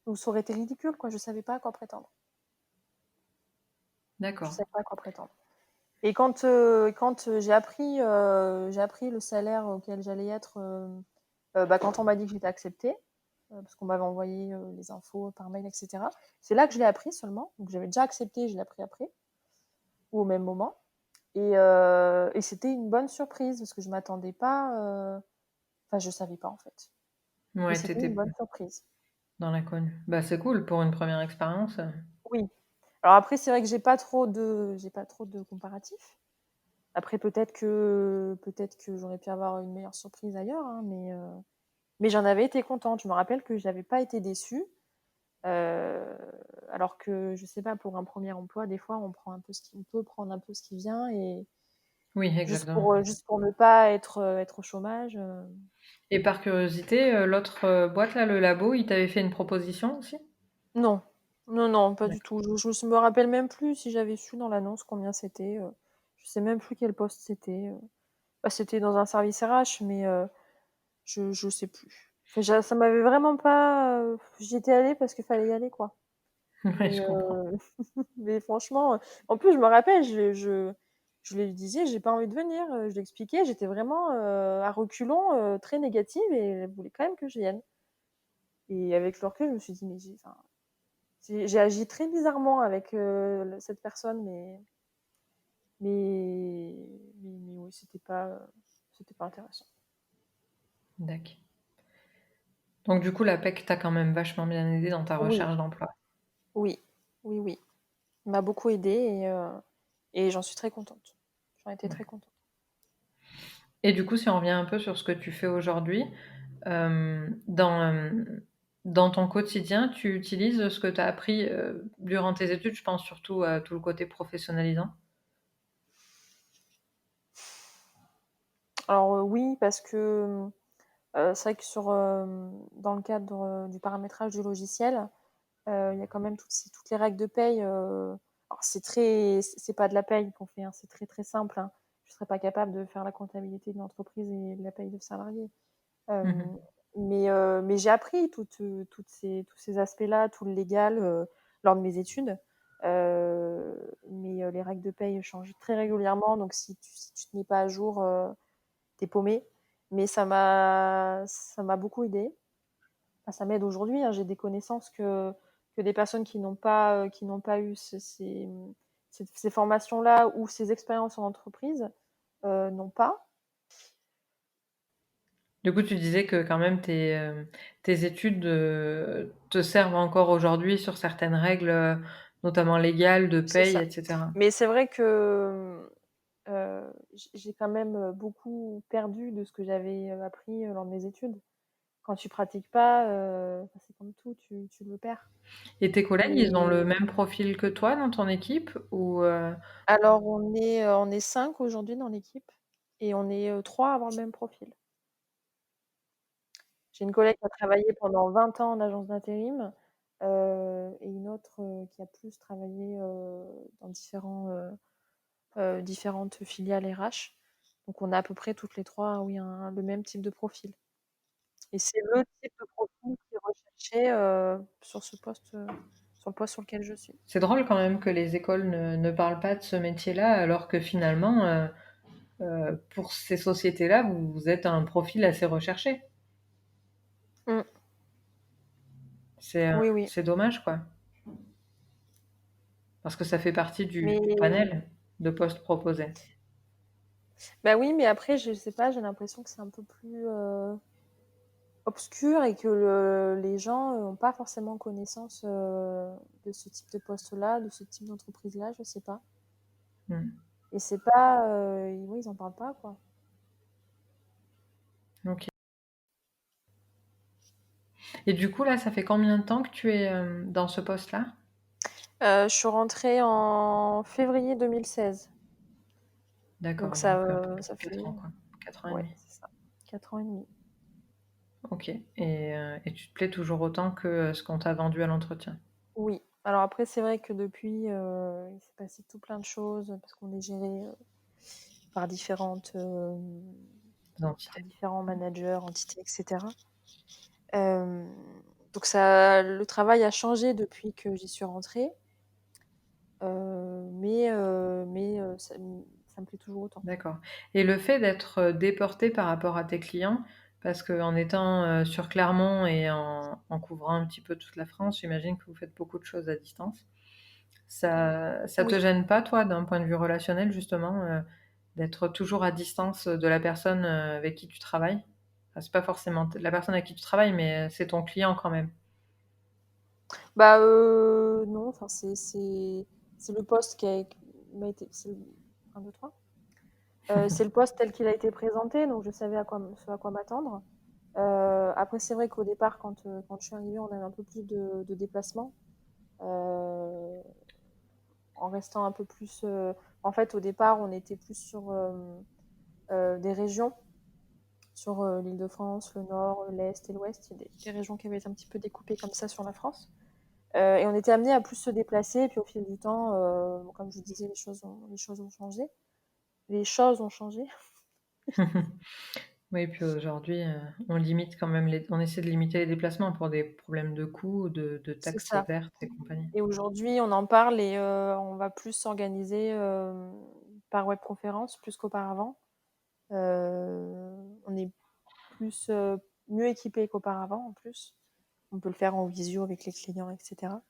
[SPEAKER 3] Ou ça aurait été ridicule, quoi. Je savais pas à quoi prétendre. Je
[SPEAKER 1] D'accord.
[SPEAKER 3] savais pas à quoi prétendre. Et quand j'ai appris le salaire auquel j'allais être, quand on m'a dit que j'étais acceptée, parce qu'on m'avait envoyé les infos par mail, etc. C'est là que je l'ai appris seulement. Donc j'avais déjà accepté, je l'ai appris après, ou au même moment. Et c'était une bonne surprise parce que je m'attendais pas. Enfin, je savais pas en fait. Mais
[SPEAKER 1] Ouais, tu
[SPEAKER 3] c'était une
[SPEAKER 1] étais
[SPEAKER 3] bonne surprise.
[SPEAKER 1] dans l'inconnu. Bah, c'est cool pour une première expérience.
[SPEAKER 3] Oui. Alors après, c'est vrai que j'ai pas trop de comparatifs. Après, peut-être que j'aurais pu avoir une meilleure surprise ailleurs, hein, mais j'en avais été contente. Je me rappelle que j'avais pas été déçue. Euh, Alors que, je sais pas, pour un premier emploi, des fois, on peut prendre un peu ce qui vient et
[SPEAKER 1] Oui, exactement.
[SPEAKER 3] juste pour ne pas être au chômage.
[SPEAKER 1] Et par curiosité, l'autre, boîte là, le labo, il t'avait fait une proposition aussi?
[SPEAKER 3] Non, non, non, pas du
[SPEAKER 1] D'accord.
[SPEAKER 3] tout. Je me rappelle même plus si j'avais su dans l'annonce combien c'était. Je sais même plus quel poste c'était. Bah, c'était dans un service RH, mais je sais plus. Enfin, ça m'avait vraiment pas. J'y étais allée parce qu'il fallait y aller, quoi.
[SPEAKER 1] Ouais,
[SPEAKER 3] Mais,
[SPEAKER 1] je comprends.
[SPEAKER 3] mais franchement, en plus, je me rappelle, je lui disais, j'ai pas envie de venir. Je lui expliquais, j'étais vraiment à reculons, très négative et elle voulait quand même que je vienne. Et avec le recul, je me suis dit, mais enfin, j'ai agi très bizarrement avec cette personne, mais oui, c'était pas intéressant.
[SPEAKER 1] D'accord. Donc du coup, la PEC t'a quand même vachement bien aidé dans ta
[SPEAKER 3] Oui,
[SPEAKER 1] recherche d'emploi?
[SPEAKER 3] oui, oui, oui. Il m'a beaucoup aidée et j'en suis très contente. J'en étais
[SPEAKER 1] Ouais.
[SPEAKER 3] très contente.
[SPEAKER 1] Et du coup, si on revient un peu sur ce que tu fais aujourd'hui, dans ton quotidien, tu utilises ce que tu as appris, durant tes études? Je pense surtout à tout le côté professionnalisant.
[SPEAKER 3] Alors oui, parce que c'est vrai que dans le cadre du paramétrage du logiciel, il y a quand même toutes les règles de paye. Alors c'est pas de la paye qu'on fait, hein, c'est très très simple, hein. Je serais pas capable de faire la comptabilité d'une entreprise et de la paye de salariés.
[SPEAKER 1] Mmh
[SPEAKER 3] Euh,
[SPEAKER 1] mh.
[SPEAKER 3] mais j'ai appris tous ces aspects-là, tout le légal, lors de mes études. mais les règles de paye changent très régulièrement, donc si tu te mets pas à jour, tu es paumé. Mais ça m'a beaucoup aidée. Enfin, ça m'aide aujourd'hui, hein. J'ai des connaissances que des personnes qui n'ont pas eu ces formations-là ou ces expériences en entreprise, n'ont pas.
[SPEAKER 1] Du coup, tu disais que quand même tes études, te servent encore aujourd'hui sur certaines règles, notamment légales, de
[SPEAKER 3] C'est
[SPEAKER 1] paye
[SPEAKER 3] ça.
[SPEAKER 1] et cetera.
[SPEAKER 3] Mais c'est vrai que, j'ai quand même, beaucoup perdu de ce que j'avais, appris, lors de mes études. Quand tu pratiques pas, enfin, c'est comme tout, tu le perds.
[SPEAKER 1] Et tes collègues, ils ont le
[SPEAKER 3] Et
[SPEAKER 1] même profil que toi dans ton équipe ou
[SPEAKER 3] alors on est 5 aujourd'hui dans l'équipe et on est, 3 à avoir le même profil. J'ai une collègue qui a travaillé pendant 20 ans en agence d'intérim, et une autre, qui a plus travaillé, dans différentes filiales RH. Donc on a à peu près toutes les 3, oui, le même type de profil et c'est le type de profil qui est recherché, sur le poste sur lequel je suis.
[SPEAKER 1] c'est drôle quand même que les écoles ne parlent pas de ce métier-là, alors que finalement, pour ces sociétés-là, vous êtes un profil assez recherché.
[SPEAKER 3] Mmh.
[SPEAKER 1] C'est,
[SPEAKER 3] Oui, oui,
[SPEAKER 1] c'est dommage, quoi, parce que ça fait partie du
[SPEAKER 3] mais
[SPEAKER 1] panel de postes proposés.
[SPEAKER 3] bah, oui, mais après je sais pas, j'ai l'impression que c'est un peu plus, obscur et que les gens n'ont pas forcément connaissance, de ce type de poste-là, de ce type d'entreprise-là, je sais pas.
[SPEAKER 1] Mmh.
[SPEAKER 3] Et c'est pas, oui, ils en parlent pas, quoi.
[SPEAKER 1] OK. Et du coup, là, ça fait combien de temps que tu es, dans ce poste-là?
[SPEAKER 3] Je suis rentrée en février 2016,
[SPEAKER 1] D'accord,
[SPEAKER 3] donc
[SPEAKER 1] donc un peu plus
[SPEAKER 3] ça
[SPEAKER 1] de 4
[SPEAKER 3] fait
[SPEAKER 1] ans, quoi. 4 ans et
[SPEAKER 3] ouais,
[SPEAKER 1] demi.
[SPEAKER 3] c'est ça, 4 ans et demi.
[SPEAKER 1] OK et tu te plais toujours autant que, ce qu'on t'a vendu à l'entretien?
[SPEAKER 3] Oui. Alors après, c'est vrai que depuis, il s'est passé tout plein de choses, parce qu'on est géré, par par
[SPEAKER 1] L'entité.
[SPEAKER 3] différents managers, entités et cetera. Hem, donc le travail a changé depuis que j'y suis rentrée, mais ça me plaît toujours autant.
[SPEAKER 1] D'accord et le fait d'être, déportée par rapport à tes clients, parce qu'en étant, sur Clermont et en couvrant un petit peu toute la France, j'imagine que vous faites beaucoup de choses à distance. Ça te
[SPEAKER 3] Oui.
[SPEAKER 1] gêne pas, toi, d'un point de vue relationnel, justement, d'être toujours à distance, de la personne, avec qui tu travailles? Enfin, c'est pas forcément t la personne avec qui tu travailles, mais, c'est ton client quand même.
[SPEAKER 3] Bah, non, enfin, c'est le poste qui m'a été c'est le 1, 2, 3. C'est le poste tel qu'il a été présenté, donc je savais ce à quoi m'attendre. Après, c'est vrai qu'au départ, quand je suis arrivée, on avait un peu plus de déplacements, heu, en restant un peu plus, en fait, au départ, on était plus sur, des régions, sur, l'Île-de-France, le Nord, l'Est et l'Ouest. Il y a des régions qui avaient été un petit peu découpées comme ça sur la France. Et on était amenés à plus se déplacer et puis au fil du temps, comme je disais, les choses ont changé. Les choses ont changé.
[SPEAKER 1] Oui, puis aujourd'hui, on limite quand même on essaie de limiter les déplacements pour des problèmes de coûts, de
[SPEAKER 3] C'est
[SPEAKER 1] taxes
[SPEAKER 3] ça.
[SPEAKER 1] vertes et compagnie.
[SPEAKER 3] Et aujourd'hui, on en parle et on va plus s'organiser, par webconférence plus qu'auparavant. On est plus, mieux équipés qu'auparavant en plus. On peut le faire en visio avec les clients et cetera.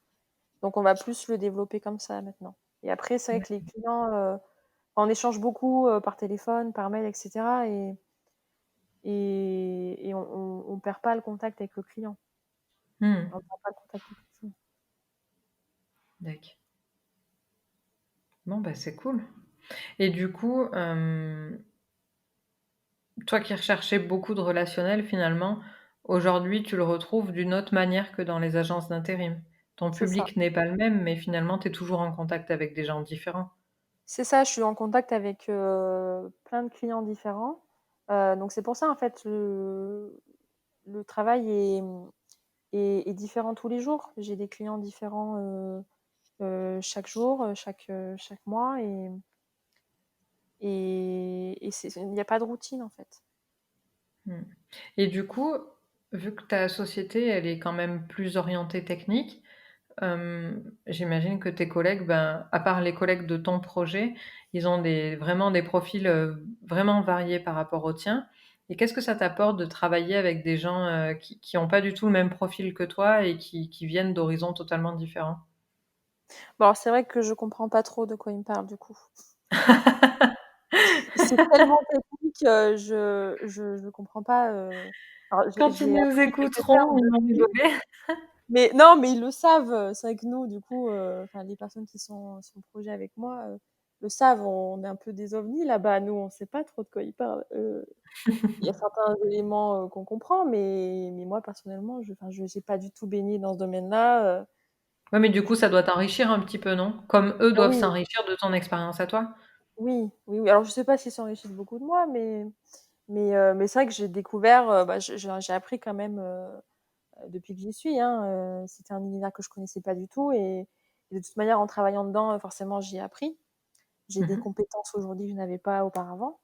[SPEAKER 3] Donc on va plus le développer comme ça maintenant. Et après, c'est vrai que les clients, on échange beaucoup, par téléphone, par mail et cetera et on perd pas le contact avec le client.
[SPEAKER 1] Mmh.
[SPEAKER 3] On perd pas le contact avec le client.
[SPEAKER 1] D'accord. Bon, bah, c'est cool et du coup, toi qui recherchais beaucoup de relationnel finalement, aujourd'hui tu le retrouves d'une autre manière que dans les agences d'intérim. Ton
[SPEAKER 3] C'est ça.
[SPEAKER 1] public n'est pas le même, mais finalement tu es toujours en contact avec des gens différents.
[SPEAKER 3] C'est ça, je suis en contact avec, plein de clients différents. Donc c'est pour ça en fait le travail est différent tous les jours. J'ai des clients différents, chaque jour, chaque mois et il n'y a pas de routine en fait.
[SPEAKER 1] Mmh et du coup, vu que ta société elle est quand même plus orientée technique, j'imagine que tes collègues, ben, à part les collègues de ton projet, ils ont vraiment des profils, vraiment variés par rapport au tien. Et qu'est-ce que ça t'apporte de travailler avec des gens, qui ont pas du tout le même profil que toi et qui viennent d'horizons totalement différents?
[SPEAKER 3] Bon, alors c'est vrai que je comprends pas trop de quoi il me parle du coup. C'est tellement technique, je comprends pas, alors
[SPEAKER 1] Quand ils
[SPEAKER 3] j'ai
[SPEAKER 1] nous
[SPEAKER 3] appris quelques
[SPEAKER 1] écouteront,
[SPEAKER 3] termes
[SPEAKER 1] ils vont
[SPEAKER 3] depuis,
[SPEAKER 1] rigoler.
[SPEAKER 3] mais non, mais ils le savent, c'est vrai que nous du coup, enfin les personnes qui sont sur le projet avec moi, le savent, on est un peu des ovnis là-bas. Nous, on sait pas trop de quoi ils parlent. Il y a certains éléments, qu'on comprend, mais moi personnellement, enfin je j'ai pas du tout baigné dans ce domaine-là,
[SPEAKER 1] Ouais, mais du coup,
[SPEAKER 3] je
[SPEAKER 1] ça doit t'enrichir un petit peu, non? Comme eux
[SPEAKER 3] ah
[SPEAKER 1] doivent
[SPEAKER 3] oui,
[SPEAKER 1] s'enrichir de ton expérience à toi?
[SPEAKER 3] oui, oui, oui. Alors je sais pas s'ils s'enrichissent beaucoup de moi, mais c'est vrai que j'ai découvert, bah, j'ai appris quand même, depuis que j'y suis, hein, c'était un univers que je connaissais pas du tout, et de toute manière en travaillant dedans, forcément j'y ai appris. J'ai
[SPEAKER 1] Mmh
[SPEAKER 3] des
[SPEAKER 1] mh.
[SPEAKER 3] compétences aujourd'hui que je n'avais pas auparavant,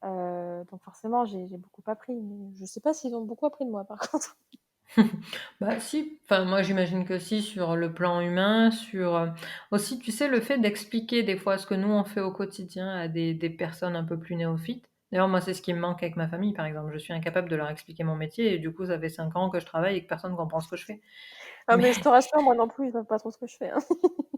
[SPEAKER 3] donc forcément j'ai beaucoup appris, mais je sais pas s'ils ont beaucoup appris de moi par contre.
[SPEAKER 1] Bah, si, enfin, moi, j'imagine que si, sur le plan humain, aussi, tu sais, le fait d'expliquer des fois ce que nous, on fait au quotidien à des personnes un peu plus néophytes. D'ailleurs, moi, c'est ce qui me manque avec ma famille, par exemple. Je suis incapable de leur expliquer mon métier et du coup, ça fait 5 ans que je travaille et que personne comprend ce que je fais.
[SPEAKER 3] Ah
[SPEAKER 1] Mais
[SPEAKER 3] mais je te rassure, moi non plus, ils savent pas trop ce que je fais, hein.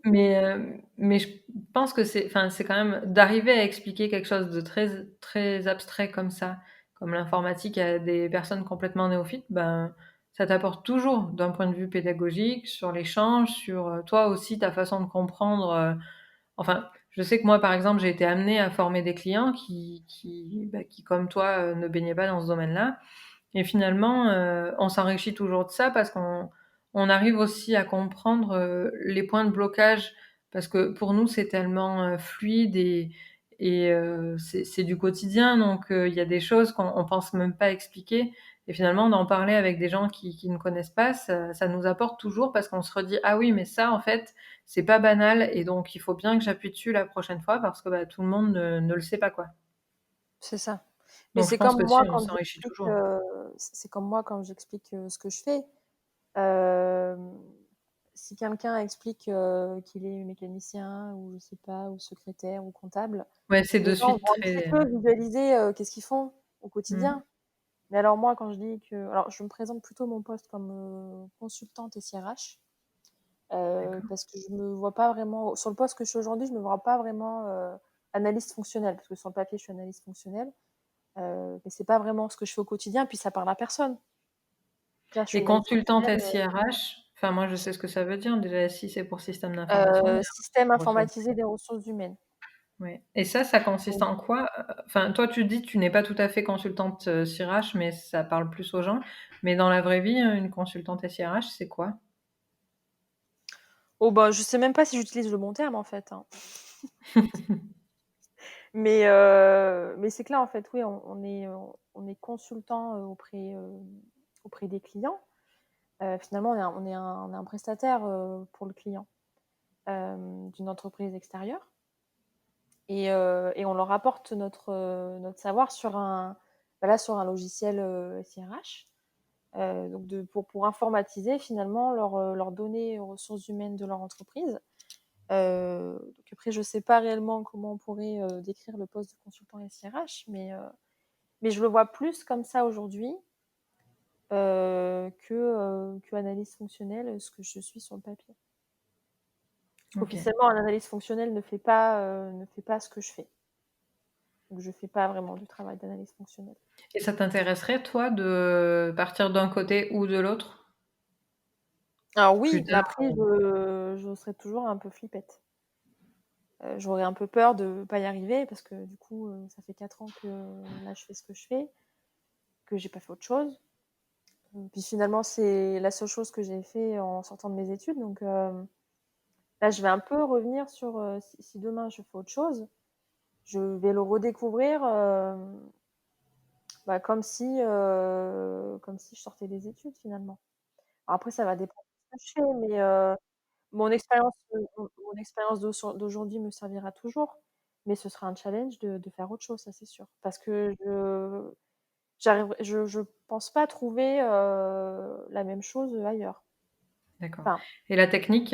[SPEAKER 1] mais je pense que c'est quand même d'arriver à expliquer quelque chose de très très abstrait comme ça, comme l'informatique à des personnes complètement néophytes, ben, ça t'apporte toujours d'un point de vue pédagogique, sur l'échange, sur, toi aussi ta façon de comprendre, enfin, je sais que moi, par exemple, j'ai été amenée à former des clients qui comme toi, ne baignaient pas dans ce domaine-là et finalement, on s'enrichit toujours de ça parce qu'on arrive aussi à comprendre, les points de blocage parce que pour nous, c'est tellement, fluide et c'est du quotidien donc il y a des choses qu'on pense même pas expliquer et finalement d'en parler avec des gens qui ne connaissent pas, ça nous apporte toujours parce qu'on se redit: «Ah oui, mais ça, en fait, c'est pas banal et donc il faut bien que j'appuie dessus la prochaine fois parce que, bah, tout le monde ne le sait pas, quoi».
[SPEAKER 3] C'est ça. Mais
[SPEAKER 1] Donc je
[SPEAKER 3] c'est
[SPEAKER 1] pense
[SPEAKER 3] comme
[SPEAKER 1] que
[SPEAKER 3] moi
[SPEAKER 1] si, on
[SPEAKER 3] quand
[SPEAKER 1] s'enrichit
[SPEAKER 3] j'explique,
[SPEAKER 1] toujours.
[SPEAKER 3] c'est comme moi quand j'explique, ce que je fais. Hem, Si quelqu'un explique, qu'il est mécanicien ou je sais pas, ou secrétaire ou comptable,
[SPEAKER 1] Ouais, c'est
[SPEAKER 3] les
[SPEAKER 1] de
[SPEAKER 3] gens
[SPEAKER 1] suite
[SPEAKER 3] vont un petit
[SPEAKER 1] très,
[SPEAKER 3] peu visualiser, qu'est-ce qu'ils font au
[SPEAKER 1] mmh,
[SPEAKER 3] quotidien. Mais alors moi quand je dis que alors je me présente plutôt mon poste comme, consultante SIRH,
[SPEAKER 1] d'accord.
[SPEAKER 3] parce que je me vois pas vraiment sur le poste que je suis aujourd'hui, je me vois pas vraiment, analyste fonctionnelle, parce que sur le papier je suis analyste fonctionnelle, mais c'est pas vraiment ce que je fais au quotidien, puis ça parle à personne. Là je suis
[SPEAKER 1] Et
[SPEAKER 3] analyste
[SPEAKER 1] consultante
[SPEAKER 3] fonctionnelle,
[SPEAKER 1] SIRH, enfin moi je sais ce que ça veut dire déjà, SI c'est pour système d'information, mais
[SPEAKER 3] système
[SPEAKER 1] ressources
[SPEAKER 3] informatisé des ressources humaines.
[SPEAKER 1] ouais et ça consiste
[SPEAKER 3] Donc
[SPEAKER 1] en quoi? Enfin toi tu dis tu n'es pas tout à fait consultante, SIRH, mais ça parle plus aux gens. Mais dans la vraie vie, une consultante SIRH, c'est quoi?
[SPEAKER 3] oh bah, je sais même pas si j'utilise le bon terme en fait, hein. Mais c'est que là, en fait, oui, on est consultant, auprès des clients. Finalement, on est un prestataire, pour le client, d'une entreprise extérieure, et on leur apporte notre savoir sur sur un logiciel, SIRH, donc pour informatiser finalement leurs données ressources humaines de leur entreprise. Donc après, je sais pas réellement comment on pourrait, décrire le poste de consultant SIRH, mais je le vois plus comme ça aujourd'hui, que analyste fonctionnelle, ce que je suis sur le papier. Parce
[SPEAKER 1] OK
[SPEAKER 3] qu'officiellement, un analyste fonctionnel ne fait pas ce que je fais. Donc je fais pas vraiment du travail d'analyste fonctionnel.
[SPEAKER 1] et ça t'intéresserait toi de partir d'un côté ou de l'autre
[SPEAKER 3] Alors
[SPEAKER 1] plus
[SPEAKER 3] oui, mais
[SPEAKER 1] tard?
[SPEAKER 3] après je serais toujours un peu flippette. J'aurais un peu peur de pas y arriver parce que du coup, ça fait 4 ans que là je fais ce que je fais, que j'ai pas fait autre chose. Puis finalement, c'est la seule chose que j'ai fait en sortant de mes études, donc là, je vais un peu revenir sur, si demain je fais autre chose, je vais le redécouvrir, bah, comme si je sortais des études finalement. Alors après ça va dépendre de ce que je fais, mais mon expérience d'aujourd'hui me servira toujours, mais ce sera un challenge de faire autre chose, ça c'est sûr. Parce que je pense pas trouver, la même chose, ailleurs.
[SPEAKER 1] D'accord.
[SPEAKER 3] Enfin,
[SPEAKER 1] Et la technique,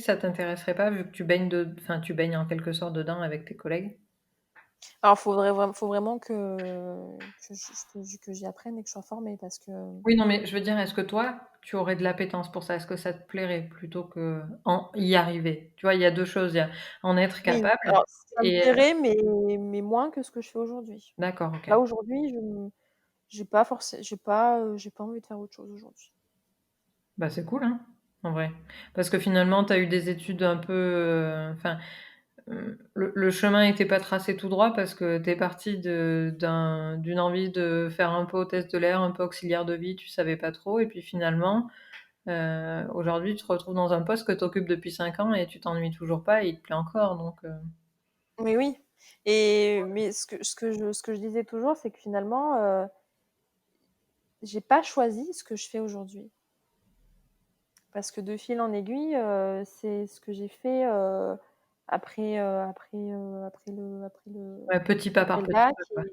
[SPEAKER 1] ça t'intéresserait pas vu que tu baignes en quelque sorte dedans avec tes collègues?
[SPEAKER 3] alors faut vraiment que j'y apprenne et que je sois formée parce que
[SPEAKER 1] Oui, non, mais je veux dire, est-ce que toi, tu aurais de l'appétence pour ça? Est-ce que ça te plairait plutôt qu'en y arriver? Tu vois, il y a 2 choses, il y a en être
[SPEAKER 3] oui,
[SPEAKER 1] capable
[SPEAKER 3] alors ça me
[SPEAKER 1] et
[SPEAKER 3] plairait, mais moins que ce que je fais aujourd'hui.
[SPEAKER 1] d'accord, OK.
[SPEAKER 3] Là, aujourd'hui, j'ai pas envie de faire autre chose aujourd'hui.
[SPEAKER 1] Bah, c'est cool, hein, en vrai. Parce que finalement, tu as eu des études un peu, enfin, le chemin était pas tracé tout droit parce que tu es partie d'une envie de faire un peu hôtesse de l'air, un peu auxiliaire de vie, tu savais pas trop et puis finalement, aujourd'hui, tu te retrouves dans un poste que tu occupes depuis 5 ans et tu t'ennuies toujours pas et il te plaît encore donc
[SPEAKER 3] Mais oui, mais ce que je disais toujours, c'est que finalement, j'ai pas choisi ce que je fais aujourd'hui. Parce que de fil en aiguille, c'est ce que j'ai fait,
[SPEAKER 1] ouais, petit pas
[SPEAKER 3] après
[SPEAKER 1] par
[SPEAKER 3] le
[SPEAKER 1] petit
[SPEAKER 3] bac
[SPEAKER 1] pas, quoi.
[SPEAKER 3] et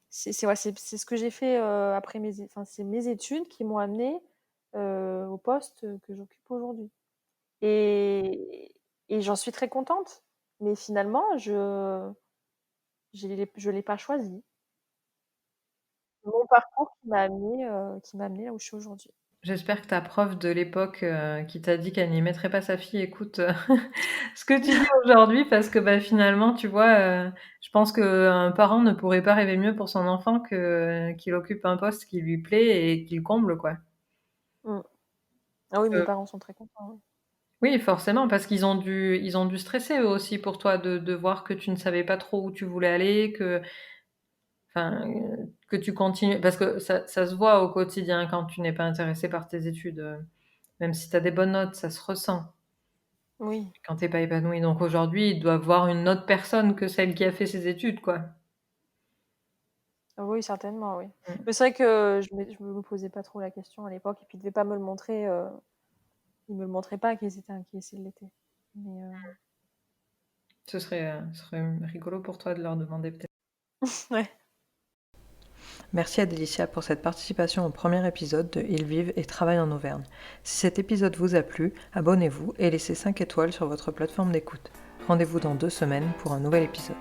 [SPEAKER 3] c'est ce que j'ai fait, après c'est mes études qui m'ont amenée, au poste, que j'occupe aujourd'hui et j'en suis très contente. Mais finalement, je l'ai pas choisi. Mon parcours qui m'a amenée là où je suis aujourd'hui.
[SPEAKER 1] J'espère que ta prof de l'époque, qui t'a dit qu'elle n'y mettrait pas sa fille écoute, ce que tu dis aujourd'hui parce que, bah, finalement, tu vois, je pense qu'un parent ne pourrait pas rêver mieux pour son enfant que qu'il occupe un poste qui lui plaît et qu'il comble, quoi.
[SPEAKER 3] Mmh. Ah oui, mes
[SPEAKER 1] Heu,
[SPEAKER 3] parents sont très contents, oui.
[SPEAKER 1] oui, forcément, parce qu'ils ont dû stresser eux aussi pour toi de voir que tu ne savais pas trop où tu voulais aller, que tu continues parce que ça se voit au quotidien quand tu n'es pas intéressé par tes études, même si tu as des bonnes notes, ça se ressent.
[SPEAKER 3] Oui.
[SPEAKER 1] Quand tu es pas épanoui, donc aujourd'hui, ils doivent voir une autre personne que celle qui a fait ses études, quoi.
[SPEAKER 3] Oui, certainement, oui.
[SPEAKER 1] Mmh.
[SPEAKER 3] Mais c'est vrai que je me posais pas trop la question à l'époque et puis ils devaient pas me le montrer, ils me le montraient pas qu'ils étaient inquiets s'ils l'étaient. Mais
[SPEAKER 1] Ce serait rigolo pour toi de leur demander peut-être.
[SPEAKER 3] ouais.
[SPEAKER 2] Merci à Délicia pour cette participation au premier épisode de Ils vivent et travaillent en Auvergne. Si cet épisode vous a plu, abonnez-vous et laissez 5 étoiles sur votre plateforme d'écoute. Rendez-vous dans 2 semaines pour un nouvel épisode.